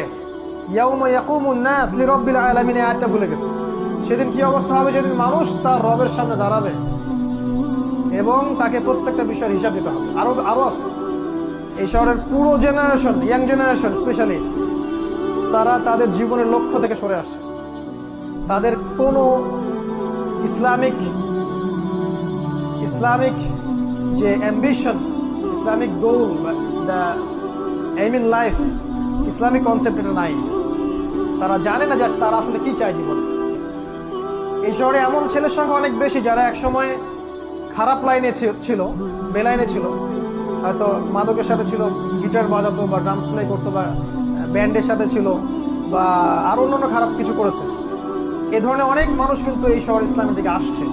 ইয়াউমা ইয়াকুমুন নাস লিরাব্বিল আলামিন এই আয়াতটা ভুলে গেছে। সেদিন কি অবস্থা হবে? যেদিন মানুষ তার রবের সামনে দাঁড়াবে এবং তাকে প্রত্যেকটা বিষয়ের হিসাব দিতে হবে। আরো আছে এই শহরের পুরো জেনারেশন, ইয়াং জেনারেশন স্পেশালি, তারা তাদের জীবনের লক্ষ্য থেকে সরে আসে। তাদের কোনো ইসলামিক যে ambition, Islamic goal, the aim in life, Islamic concept এটা নাই। তারা জানে না যে তারা আসলে কি চায় জীবনে। এই শহরে এমন ছেলের সংখ্যা অনেক বেশি যারা একসময় খারাপ লাইনে ছিল, বেলাইনে ছিল, হয়তো মাদকের সাথে ছিল, গিটার বাজাতো বা ড্রামস প্লে করতো বা ব্যান্ডের সাথে ছিল বা আরো অন্যান্য খারাপ কিছু করেছে। এ ধরনের অনেক মানুষ কিন্তু এই শহর ইসলামের দিকে আসছে।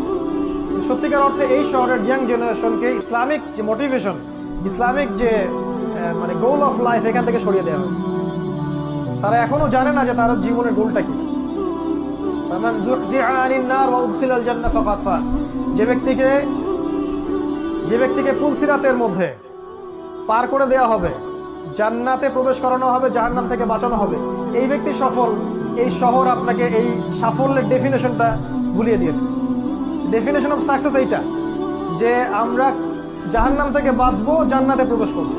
সত্যিকার অর্থে এই শহরের ইয়াং জেনারেশনকে ইসলামিক যে মোটিভেশন, ইসলামিক যে মানে গোল অফ লাইফ, এখান থেকে সরিয়ে দেওয়া হয়েছে। তারা এখনো জানে না যে তার জীবনের গোলটা কি। যে ব্যক্তিকে পুলসিরাতের মধ্যে পার করে দেওয়া হবে, জান্নাতে প্রবেশ করানো হবে, জাহান্নাম থেকে বাঁচানো হবে, এই ব্যক্তি সফল। এই শহর আপনাকে এই সাফল্যের ডেফিনেশনটা ভুলিয়ে দিয়েছে। ডেফিনেশন অফ সাকসেস এইটা, যে আমরা জাহান্নাম থেকে বাঁচবো, জান্নাতে প্রবেশ করবো।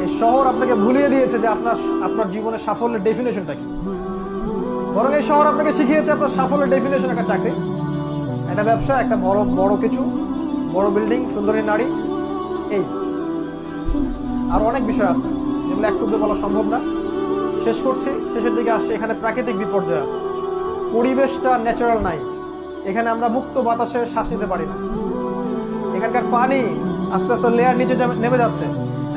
এই শহর আপনাকে ভুলিয়ে দিয়েছে যে আপনার জীবনের সাফল্যের ডেফিনেশনটা কি। বরং এই শহর আপনাকে শিখিয়েছে আপনার সাফল্যের ডেফিনেশন একটা চাকরি, একটা ব্যবসা, একটা বড় কিছু, বড় বিল্ডিং, সুন্দরী নারী, এই আর অনেক বিষয় আছে যেগুলো একটু বলা সম্ভব না। শেষ করছি, শেষের দিকে আসছে। এখানে প্রাকৃতিক বিপর্যয় আছে, পরিবেশটা ন্যাচারাল নাই। এখানে আমরা মুক্ত বাতাসে শ্বাস নিতে পারি না। এখানকার পানি আস্তে আস্তে লেয়ার নিচে নেমে যাচ্ছে।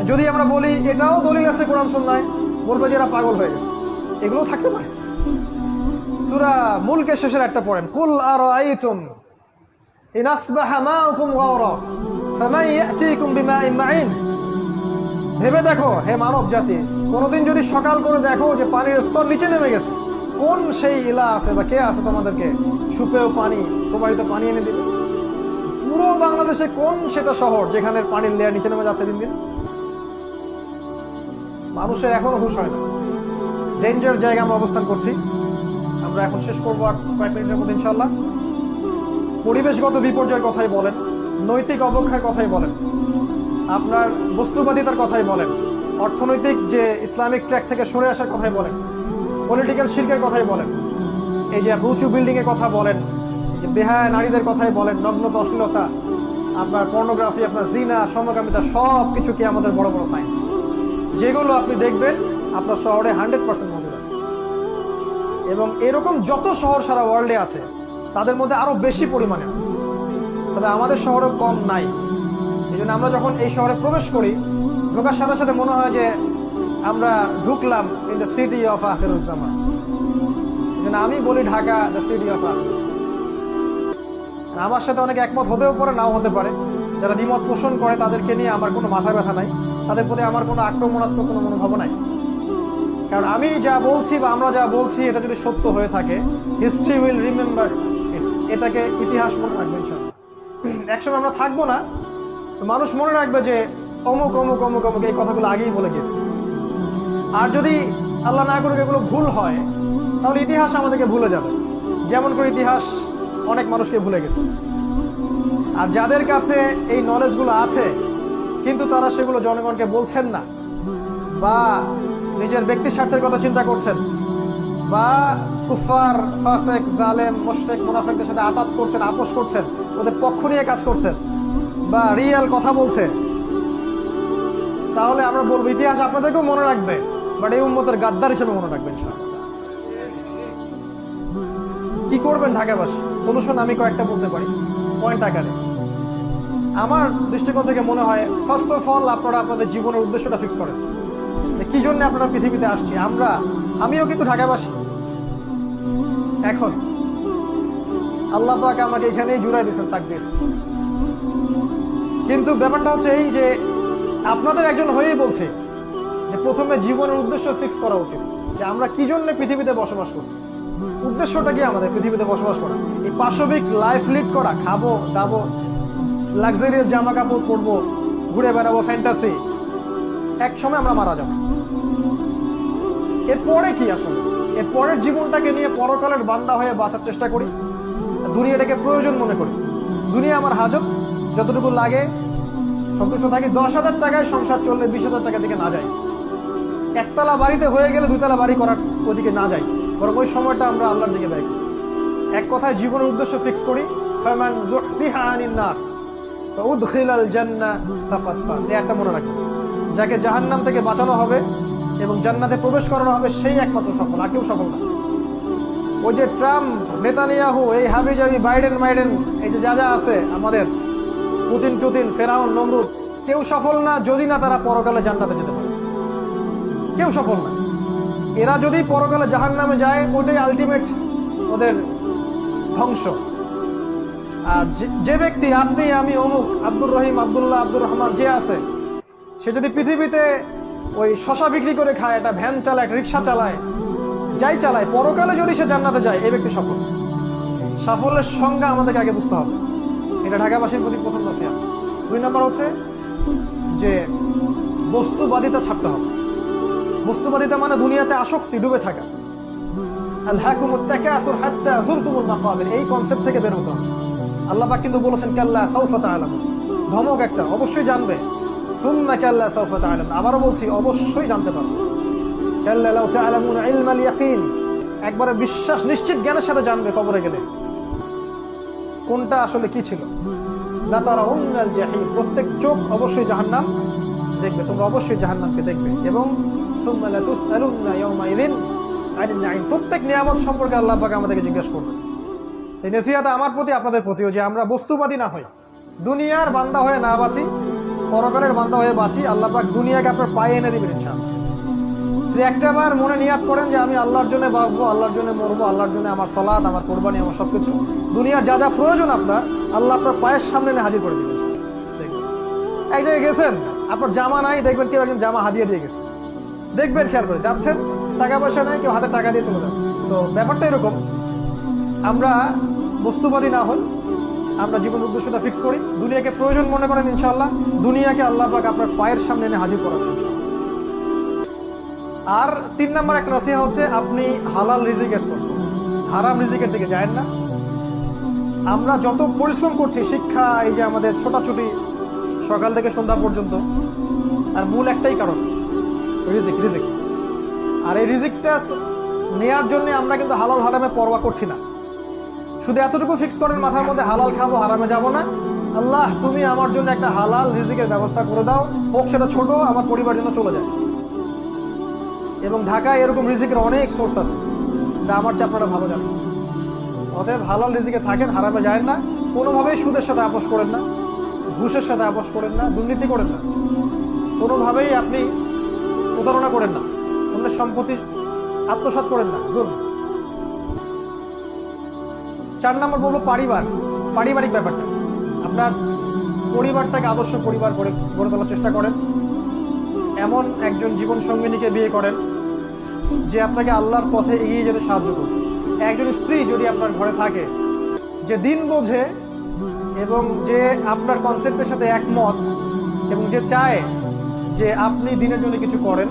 যদি আমরা বলি এটাও দলিল আছে কোরআন সুন্নাহয়, বলবে যে এরা পাগল হয়ে গেছে। এগুলো থাকতে পারে। সূরা মুলকের শেষের একটা পড়েন, কুল আরাআইতুম ইন আসবাহা মাউকুম গাওরা ফামান ইয়াতিকুম বিমাইন মাইন। ভেবে দেখো হে মানব জাতি, কোনদিন যদি সকাল করে দেখো যে পানির স্তর নিচে নেমে গেছে, কোন সেই ইলা আছে বা কে আছে তোমাদেরকে সুপেয় পানি, প্রবাহিত পানি এনে দিবে? পুরো বাংলাদেশে কোন সেটা শহর যেখানে পানির লেয়ার নিচে নেমে যাচ্ছে দিন দিন? মানুষের এখনো হুঁশ হয় না। ডেঞ্জার জায়গায় আমরা অবস্থান করছি। আমরা এখন শেষ করবো আর কয়েক মিনিটের মধ্যে ইনশাআল্লাহ। পরিবেশগত বিপর্যয়ের কথাই বলেন, নৈতিক অবক্ষয়ের কথাই বলেন, আপনার বস্তুবাদিতার কথাই বলেন, অর্থনৈতিক যে ইসলামিক ট্র্যাক থেকে সরে আসার কথাই বলেন, পলিটিক্যাল শিরকের কথাই বলেন, এই যে উঁচু বিল্ডিং এর কথা বলেন, যে বেহায়া নারীদের কথাই বলেন, নগ্নতা, অশ্লীলতা, আপনার পর্নোগ্রাফি, আপনার জিনা, সমকামিতা, সব কিছু কি আমাদের বড় বড় সায়েন্স, যেগুলো আপনি দেখবেন আপনার শহরে 100% মজুদ আছে। এবং এরকম যত শহর সারা ওয়ার্ল্ডে আছে তাদের মধ্যে আরো বেশি পরিমাণে আছে, তবে আমাদের শহরে কম নাই। এই জন্য আমরা যখন এই শহরে প্রবেশ করি, ঢোকার সাথে সাথে মনে হয় যে আমরা ঢুকলাম in the city of Akhiruzzaman. আমি বলি ঢাকা দ্য সিটি অফ আখির। আমার সাথে অনেকে একমত হতেও পারে, নাও হতে পারে। যারা দ্বিমত পোষণ করে তাদেরকে নিয়ে আমার কোনো মাথা ব্যথা নাই, তাদের প্রতি আমার কোনো আক্রমণাত্মক কোনো মনোভাব নাই। কারণ আমি যা বলছি বা আমরা যা বলছি এটা যদি সত্য হয়ে থাকে, হিস্ট্রি উইল রিমেম্বার ইট, এটাকে ইতিহাস মনে রাখবে ইনশাআল্লাহ। একসময় আমরা থাকবো না, মানুষ মনে রাখবে যে অমুক অমুক অমুক অমুক এই কথাগুলো আগেই বলে গেছে। আর যদি আল্লাহ না করুক এগুলো ভুল হয়, তাহলে ইতিহাস আমাদেরকে ভুলে যাবে, যেমন করে ইতিহাস অনেক মানুষকে ভুলে গেছে। আর যাদের কাছে এই নলেজগুলো আছে কিন্তু তারা সেগুলো জনগণকে বলছেন না, বা নিজের ব্যক্তি স্বার্থের কথা চিন্তা করছেন, বা কুফার, ফাসেক, জালেম, মুশরিক, মুনাফিকদের সাথে আতাত করছেন, আপোষ করছেন, ওদের পক্ষ নিয়ে কাজ করছেন, বা রিয়েল কথা বলছে, তাহলে আমরা বলবো ইতিহাস আপনাদেরকেও মনে রাখবে, বাট এই উম্মতের গাদ্দার হিসেবে মনে রাখবেন। কি করবেন ঢাকাবাসী? সলিউশন আমি কয়েকটা বলতে পারি পয়েন্ট আকারে। আমার দৃষ্টিকোণ থেকে মনে হয়, ফার্স্ট অফ অল আপনারা আপনাদের জীবনের উদ্দেশ্যটা ফিক্স করেন, কি জন্য আপনারা পৃথিবীতে আসছি। আমিও কিন্তু ঢাকাবাসী। এখন আল্লাহ পাক আমাকে এখানেই জুড়াই দিয়েছেন তাকদীর। কিন্তু ব্যাপারটা হচ্ছে এই যে আপনাদের একজন হয়েই বলছে যে প্রথমে জীবনের উদ্দেশ্য ফিক্স করা উচিত, যে আমরা কি জন্য পৃথিবীতে বসবাস করছি। উদ্দেশ্যটা কি আমাদের পৃথিবীতে বসবাস করা? এই পাশবিক লাইফ লিড করা, খাবো দাবো, লাক্সারিয়াস জামা কাপড় পরবো, ঘুরে বেড়াবো, ফ্যান্টাসি, এক সময় আমরা মারা যাবো। এরপরে কি আসলে? এর পরের জীবনটাকে নিয়ে পরকালের বান্দা হয়ে বাঁচার চেষ্টা করি, দুনিয়াটাকে প্রয়োজন মনে করি। দুনিয়া আমার হাজত, যতটুকু লাগে সন্তুষ্ট থাকি। 10,000 টাকায় সংসার চললে 20,000 টাকা দিকে না যায়, একতলা বাড়িতে হয়ে গেলে 2তলা বাড়ি করার ওদিকে না যাই, বরং ওই সময়টা আমরা আল্লাহর দিকে ব্যয় করি। এক কথায় জীবনের উদ্দেশ্য ফিক্স করি, ফামান যুহজিহা আনিন নার ফাউদখিলাল জান্নাহ ফাকাদ ফাজ। এটা মনে রাখবেন, যাকে জাহান্নাম থেকে বাঁচানো হবে এবং জান্নাতে প্রবেশ করানো হবে সেই একমাত্র সফল, আর কেউ সফল না। ওই যে ট্রাম্প, নেতানিয়াহু, এই হাবিজাবি, বাইডেন, এই যে যা আছে আমাদের, পুতিন টুতিন, ফেরাউন, নমরুদ, কেউ সফল না যদি না তারা পরকালে জান্নাতে যেতে পারে। কেউ সফল না। এরা যদি পরকালে জাহান্নামে যায়, ওটাই আলটিমেট ওদের ধ্বংস। আর যে ব্যক্তি, আপনি, আমি, অমুক, আব্দুর রহিম, আব্দুল্লাহ, আব্দুর রহমান, যে আছে, সে যদি পৃথিবীতে ওই শশা বিক্রি করে খায়, একটা ভ্যান চালায়, একটা রিক্সা চালায়, যাই চালায়, পরকালে যদি সে জান্নাতে যায়, এই ব্যক্তি সফল। সাফল্যের সংজ্ঞা আমাদেরকে আগে বুঝতে হবে। এটা ঢাকাবাসীর প্রতি প্রথম নসিহত। 2 নম্বর হচ্ছে যে বস্তুবাদিতা ছাড়তে হবে। বস্তুবাদিতা মানে দুনিয়াতে আসক্তি, ডুবে থাকা। আলহাকুমুত তাকাসুর হাত্তা যুরতুমুল মাকাবির, এই কনসেপ্ট থেকে বের হতে হবে। আল্লাহ পাক কিন্তু বলেছেন কাল্লা সাউফা তা'লামুন, ধমক একটা, অবশ্যই জানবে। সুম্মা কাল্লা সাউফা তা'লামুন, আবারও বলছি অবশ্যই জানতে পারবে। কাল্লা লাউ তা'লামুন ইলমাল ইয়াকিন, একবারে বিশ্বাস নিশ্চিত জ্ঞানের সাথে জানবে কবরে গেলে কোনটা আসলে কি ছিল। লা তারাউন্নাল জাহিম, প্রত্যেক চোখ অবশ্যই জাহান্নাম দেখবে, তোমরা অবশ্যই জাহান্নামকে দেখবে। এবং সুম্মা লা তুসআলুন্না ইয়াওমাইযিন আনিন নাঈম, প্রত্যেক নিয়ামত সম্পর্কে আল্লাহ পাক আমাদেরকে জিজ্ঞেস করবে। এই নসিহত আমার প্রতি, আপনাদের প্রতিও, যে আমরা বস্তুবাদী না হই, দুনিয়ার বান্দা হয়ে না বাঁচি, পরকালের বান্দা হয়ে বাঁচি। আল্লাহ পাক দুনিয়াকে আপনার পায়ে এনে দিবেন ইনশাআল্লাহ। একটাবার মনে নিয়াত করেন যে আমি আল্লাহর জন্য বাঁচবো, আল্লাহর জন্য মরবো, আল্লাহর জন্য আমার সালাত, আমার কোরবানি, আমার সবকিছু, দুনিয়ার যা যা প্রয়োজন আপনার, আল্লাহ আপনার পায়ের সামনে এনে হাজির করে দিবেন। এক জায়গায় গেছেন, আপনার জামা নাই, দেখবেন কেউ একজন জামা হাদিয়ে দিয়ে গেছে, দেখবেন খেয়াল করে। যাচ্ছেন, টাকা পয়সা নাই, কেউ হাতে টাকা দিয়ে চলে যাবে। তো ব্যাপারটা এরকম, আমরা বস্তুবাদী না হই, আমরা জীবনের উদ্দেশ্যটা ফিক্স করি, দুনিয়াকে প্রয়োজন মনে করেন, ইনশাআল্লাহ দুনিয়াকে আল্লাহ পাক আপনার পায়ের সামনে এনে হাজির করাবেন। আর 3 নম্বর একটা নসিহত হচ্ছে আপনি হালাল রিজিকের সোর্স করুন, হারাম রিজিকের দিকে যায়েন না। আমরা যত পরিশ্রম করছি, শিক্ষা, এই যে আমাদের ছোটাছুটি সকাল থেকে সন্ধ্যা পর্যন্ত, আর মূল একটাই কারণ, রিজিক। রিজিক, আর এই রিজিকটা নেয়ার জন্য আমরা কিন্তু হালাল হারামে পরোয়া করছি না। শুধু এতটুকু ফিক্স করেন মাথার মধ্যে, হালাল খাবো, হারামে যাব না। আল্লাহ তুমি আমার জন্য একটা হালাল রিজিকের ব্যবস্থা করে দাও, হোক সেটা ছোট, আমার পরিবার জন্য চলে যায়। এবং ঢাকায় এরকম রিজিকের অনেক সোর্স আছে, যা আমার চেয়ে আপনারা ভালো জানেন। অতএব হালাল রিজিকে থাকেন, হারামে যায় না। কোনোভাবেই সুদের সাথে আপোষ করেন না, ঘুষের সাথে আপোষ করেন না, দুর্নীতি করেন না, কোনোভাবেই আপনি প্রতারণা করেন না, অন্যের সম্পত্তি আত্মসাৎ করেন না, জুলম। 4 নম্বর বলবো পারিবারিক ব্যাপারটা। আপনার পরিবারটাকে আদর্শ পরিবার গড়ে তোলার চেষ্টা করেন। এমন একজন জীবন সঙ্গিনীকে বিয়ে করেন যে আপনাকে আল্লাহর পথে এগিয়ে যেতে সাহায্য করবে। একজন স্ত্রী যদি আপনার ঘরে থাকে যে দিন বোঝে এবং যে আপনার কনসেপ্টের সাথে একমত এবং যে চায় যে আপনি দিনের জন্য কিছু করেন,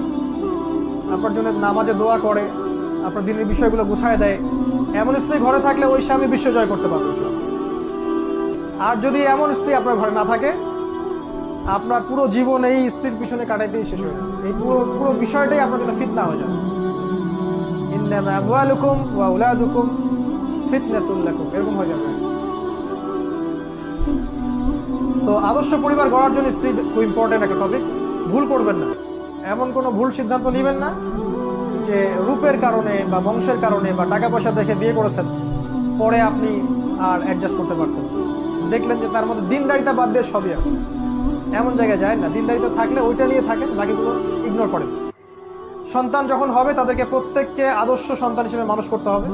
আপনার জন্য নামাজে দোয়া করে, আপনার দিনের বিষয়গুলো গুছায় দেয়, এমন স্ত্রী ঘরে থাকলে ওই স্বামী বিশ্ব জয় করতে পারবে। আর যদি এমন স্ত্রী আপনার ঘরে না থাকে, আপনার পুরো জীবন এই স্ত্রীর পিছনে কাটাইতেই শেষ হয়ে যাবে। এই পুরো বিষয়টাই আপনার জন্য ফিতনা হয়ে যাবে। ইন্নামা আমওয়ালুকুম ওয়া আওলাদুকুম ফিতনাতুল লাকুম, এরকম হয়ে যাবে। তো আদর্শ পরিবার গড়ার জন্য স্ত্রী খুব ইম্পর্টেন্ট একটা টপিক। ভুল করবেন না, এমন কোনো ভুল সিদ্ধান্ত নেবেন না যে রূপের কারণে বা বংশের কারণে বা টাকা পয়সা দেখে বিয়ে করেছেন, পরে আপনি আর অ্যাডজাস্ট করতে পারছেন, দেখলেন যে তার মধ্যে দিনদারিতা বাদ দিয়ে সবই আছে। এমন জায়গায় যায় না, দিনদারিতা থাকলে ওইটা নিয়ে থাকেন, বাকিগুলো ইগনোর করেন। সন্তান যখন হবে তাদেরকে প্রত্যেককে আদর্শ সন্তান হিসেবে মানুষ করতে হবে।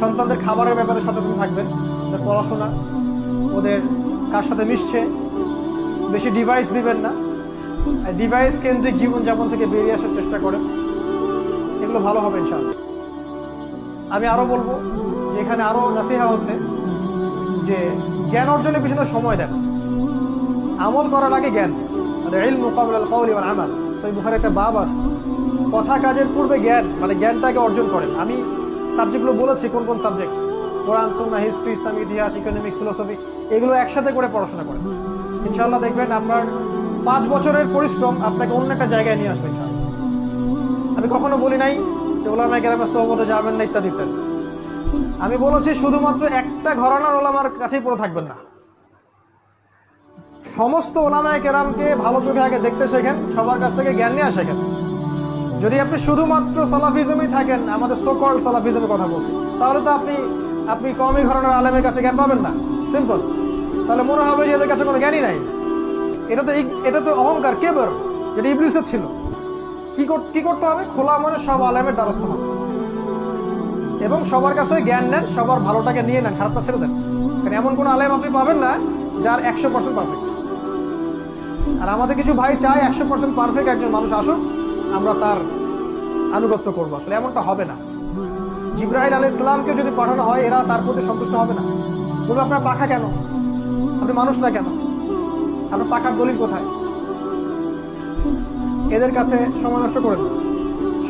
সন্তানদের খাবারের ব্যাপারে সচেতন থাকবেন, ওদের পড়াশোনা, ওদের কার সাথে মিশছে, বেশি ডিভাইস দিবেন না, ডিভাইস কেন্দ্রিক জীবনযাপন থেকে বেরিয়ে আসার চেষ্টা করেন। এগুলো ভালো হবে ইনশাআল্লাহ। আমি আরো বলবো যে এখানে আরো নাসিহা হচ্ছে যে জ্ঞান অর্জনের পিছনে সময় দেন, আমল করার আগে জ্ঞান, মানে ইলমু ক্বাবলা আল কওলি ওয়াল আমাল। সহিহ বুখারীর একটা বাব আছে, কথা কাজের পূর্বে জ্ঞান, মানে জ্ঞানটাকে অর্জন করেন। আমি সাবজেক্টগুলো বলেছি কোন কোন সাবজেক্ট, কোরআন, সুন্নাহ, হিস্ট্রি, ইসলামিক ইতিহাস, ইকোনমিক্স, ফিলোসফি, এগুলো একসাথে করে পড়াশোনা করেন। ইনশাআল্লাহ দেখবেন আপনার 5 বছরের পরিশ্রম আপনাকে অন্য একটা জায়গায় নিয়ে আসবে ইনশাআল্লাহ। আমি কখনো বলি নাই যে উলামায়ে কেরামের সোহবতে যাবেন না ইত্যাদি ইত্যাদি। আমি বলেছি শুধুমাত্র একটা ঘরানার ওলামার কাছেই পড়ে থাকবেন না, সমস্ত উলামায়ে কেরামকে ভালো চোখে আগে দেখতে শেখেন, সবার কাছ থেকে জ্ঞান নিয়ে শেখেন। যদি আপনি শুধুমাত্র সালাফিজমই থাকেন, আমাদের সোকল সালাফিজমের কথা বলছি, তাহলে তো আপনি কওমি ঘরানার আলেমের কাছে জ্ঞান পাবেন না, সিম্পল। তাহলে মনে হবে যে এদের কাছে কোনো জ্ঞানই নাই। এটা তো অহংকার, কেবর, যেটা ইবলিসের ছিল। কি করতে হবে? খোলা মনে সব আলেমের দ্বারস্থ হন এবং সবার কাছ থেকে জ্ঞান নেন, সবার ভালোটাকে নিয়ে নেন, খারাপটা ছেড়ে দেন। কারণ এমন কোন আলেম আপনি পাবেন না যার 100% পারফেক্ট। আর আমাদের কিছু ভাই চায় 100% পারফেক্ট একজন মানুষ আসুক, আমরা তার আনুগত্য করবো। আসলে এমনটা হবে না। জিবরাইল আলাইহিস সালামকে যদি পাঠানো হয়, এরা তার প্রতি সন্তুষ্ট হবে না, বলবে আপনার পাখা কেন, আপনি মানুষ না কেন, আপনার পাখার দলিল কোথায়? এদের কাছে সময় নষ্ট করেন না।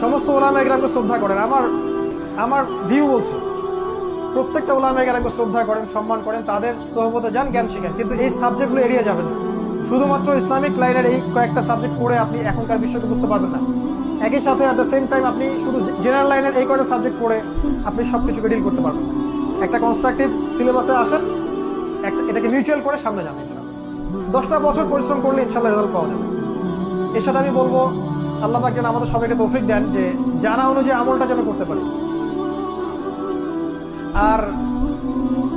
সমস্ত উলামায়ে কেরামকে শ্রদ্ধা করেন। আমার ভিউ বলছি, প্রত্যেকটা উলামায়ে কেরামকে শ্রদ্ধা করেন, সম্মান করেন, তাদের সোহবতে যান, জ্ঞান শিখেন, কিন্তু এই সাবজেক্টগুলো এড়িয়ে যাবেন না। শুধুমাত্র ইসলামিক লাইনের এই কয়েকটা সাবজেক্ট পড়ে আপনি এখনকার বিষয়কে বুঝতে পারবেন না। একই সাথে অ্যাট দ্য সেম টাইম আপনি শুধু জেনারেল লাইনের এই কয়েকটা সাবজেক্ট পড়ে আপনি সবকিছুকে ডিল করতে পারবেন না। একটা কনস্ট্রাকটিভ সিলেবাসে আসেন, এটাকে মিউচুয়াল করে সামনে যান। 10টা বছর পরিশ্রম করলে ইনশাআল্লাহ রেজাল্ট পাওয়া যাবে। এর সাথে আমি বলবো আল্লাহ পাক যেন আমাদের সবাইকে তৌফিক দেন যে জানা অনুযায়ী আমলটা যেন করতে পারি। আর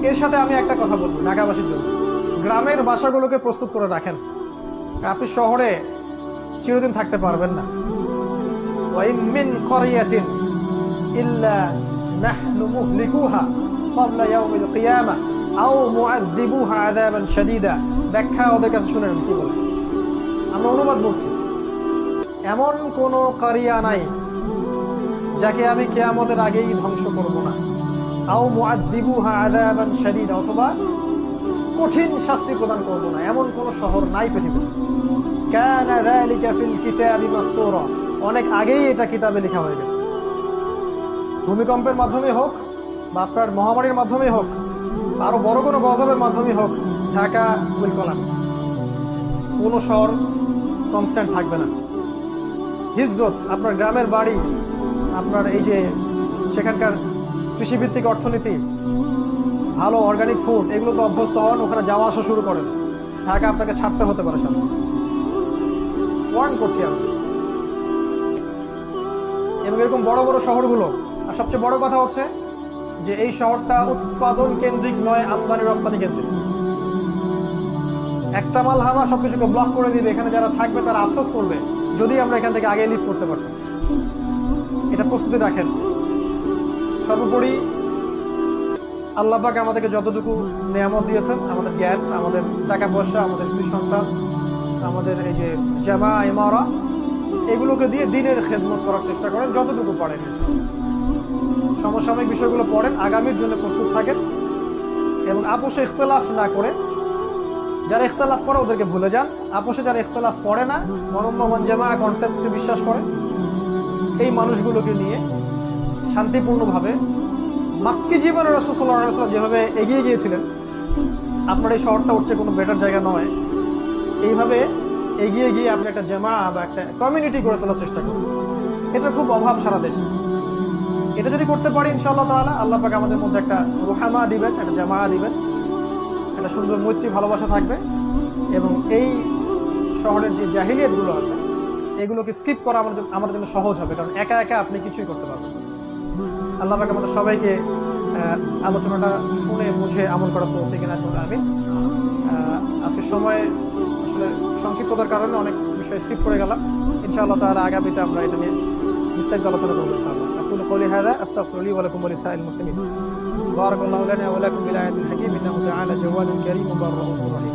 এর সাথে আমি একটা কথা বলবো ঢাকাবাসীর জন্য, গ্রামের বাসাগুলোকে প্রস্তুত করে রাখেন। আপনি শহরে চিরদিন থাকতে পারবেন না। ওয়াইন মিন ক্বরিয়াতিন ইল্লা নাহনু মুহলিকুহা ক্বাবলা ইয়াউমিল কিয়ামাহ আও মুআযযিবুহা আযাবান শাদীদা। ব্যাখ্যা ওদের কাছে শুনে নেন কি বলে, আমরা অনুবাদ বলছি। এমন কোন কারিয়া নাই যাকে আমি কিয়ামতের আগেই ধ্বংস করব না। আও মুআযযিবুহা আযাবান শাদীদা, অথবা কঠিন শাস্তি প্রদান করব না, এমন কোন শহর নাই পৃথিবীতে। কানা যালিকা ফিল কিতাবি মাসতুরা, অনেক আগেই এটা কিতাবে লেখা হয়ে গেছে। ভূমিকম্পের মাধ্যমে হোক বা আপনার মহামারীর মাধ্যমে হোক, আরো বড় কোনো গজবের মাধ্যমে হোক, ঢাকা উইল কলাপস। কোনো শহর কনস্ট্যান্ট থাকবে না। হিজরত, আপনার গ্রামের বাড়ি, আপনার এই যে সেখানকার কৃষিভিত্তিক অর্থনীতি, ভালো অর্গানিক ফুড, এগুলো তো অভ্যস্ত হন, ওখানে যাওয়া আসা শুরু করেন। ঢাকা আপনাকে ছাড়তে হতে পারে সামনে, ওয়ার্ন করছি আমি। এবং এরকম বড় বড় শহরগুলো, আর সবচেয়ে বড় কথা হচ্ছে যে এই শহরটা উৎপাদন কেন্দ্রিক নয়, আমদানি রপ্তানি কেন্দ্রিক। একটা মাল হামা সবকিছুকে ব্লক করে দিবে, এখানে যারা থাকবে তারা আফসোস করবে যদি আমরা এখান থেকে আগে লিভ করতে পারতাম। এটা প্রস্তুতি রাখেন। সর্বোপরি আল্লাহ পাক আমাদেরকে যতটুকু নিয়ামত দিয়েছেন, আমাদের জ্ঞান, আমাদের টাকা পয়সা, আমাদের স্ত্রী সন্তান, আমাদের এই যে জামা ইমারা, এগুলোকে দিয়ে দিনের খেদমত করার চেষ্টা করেন যতটুকু পারেন। সমসাময়িক বিষয়গুলো পড়েন, আগামীর জন্য প্রস্তুত থাকেন, এবং আপোষে ইখতলাফ না করে, যারা ইখতলাফ করে ওদেরকে ভুলে যান। আপোষে যারা ইখতলাফ করে না, মরম্মন জামা কনসেপ্টে বিশ্বাস করে, এই মানুষগুলোকে নিয়ে শান্তিপূর্ণভাবে মাক্কি জীবনে রাসূল সাল্লাল্লাহু আলাইহি ওয়াসাল্লাম যেভাবে এগিয়ে গিয়েছিলেন, আপনার এই শহরটা হচ্ছে কোনো বেটার জায়গা নয়, এইভাবে এগিয়ে গিয়ে আপনি একটা জামা বা একটা কমিউনিটি গড়ে তোলার চেষ্টা করুন। এটা খুব অভাব সারা দেশে। এটা যদি করতে পারি ইনশাআল্লাহ তাআলা, আল্লাহ পাক আমাদের মধ্যে একটা রুহামা দিবেন, একটা জামা দিবেন, একটা সুন্দর মৈত্রী ভালোবাসা থাকবে, এবং এই শহরের যে জাহিলিয়াত গুলো আছে এগুলোকে স্কিপ করা আমাদের জন্য সহজ হবে, কারণ একা একা আপনি কিছুই করতে পারবেন না। আল্লাহ পাক আমাদের সবাইকে আলোচনাটা শুনে বুঝে আমল করার তৌফিক দান করুন, আমিন। আজকে সময় আসলে সংক্ষিপ্ততার কারণে অনেক বিষয় স্কিপ করে গেলাম। ইনশাআল্লাহ তাআলা আগামীতে আমরা এটা নিয়ে বিস্তারিত আলোচনা করবো ইনশাআল্লাহ। أقول قولي هذا أستغفر لي ولكم ولسائر المسلمين. بارك الله لنا ولكم بالآيات الحكيم إنه تعالى جواد كريم بر رؤوف رحيم.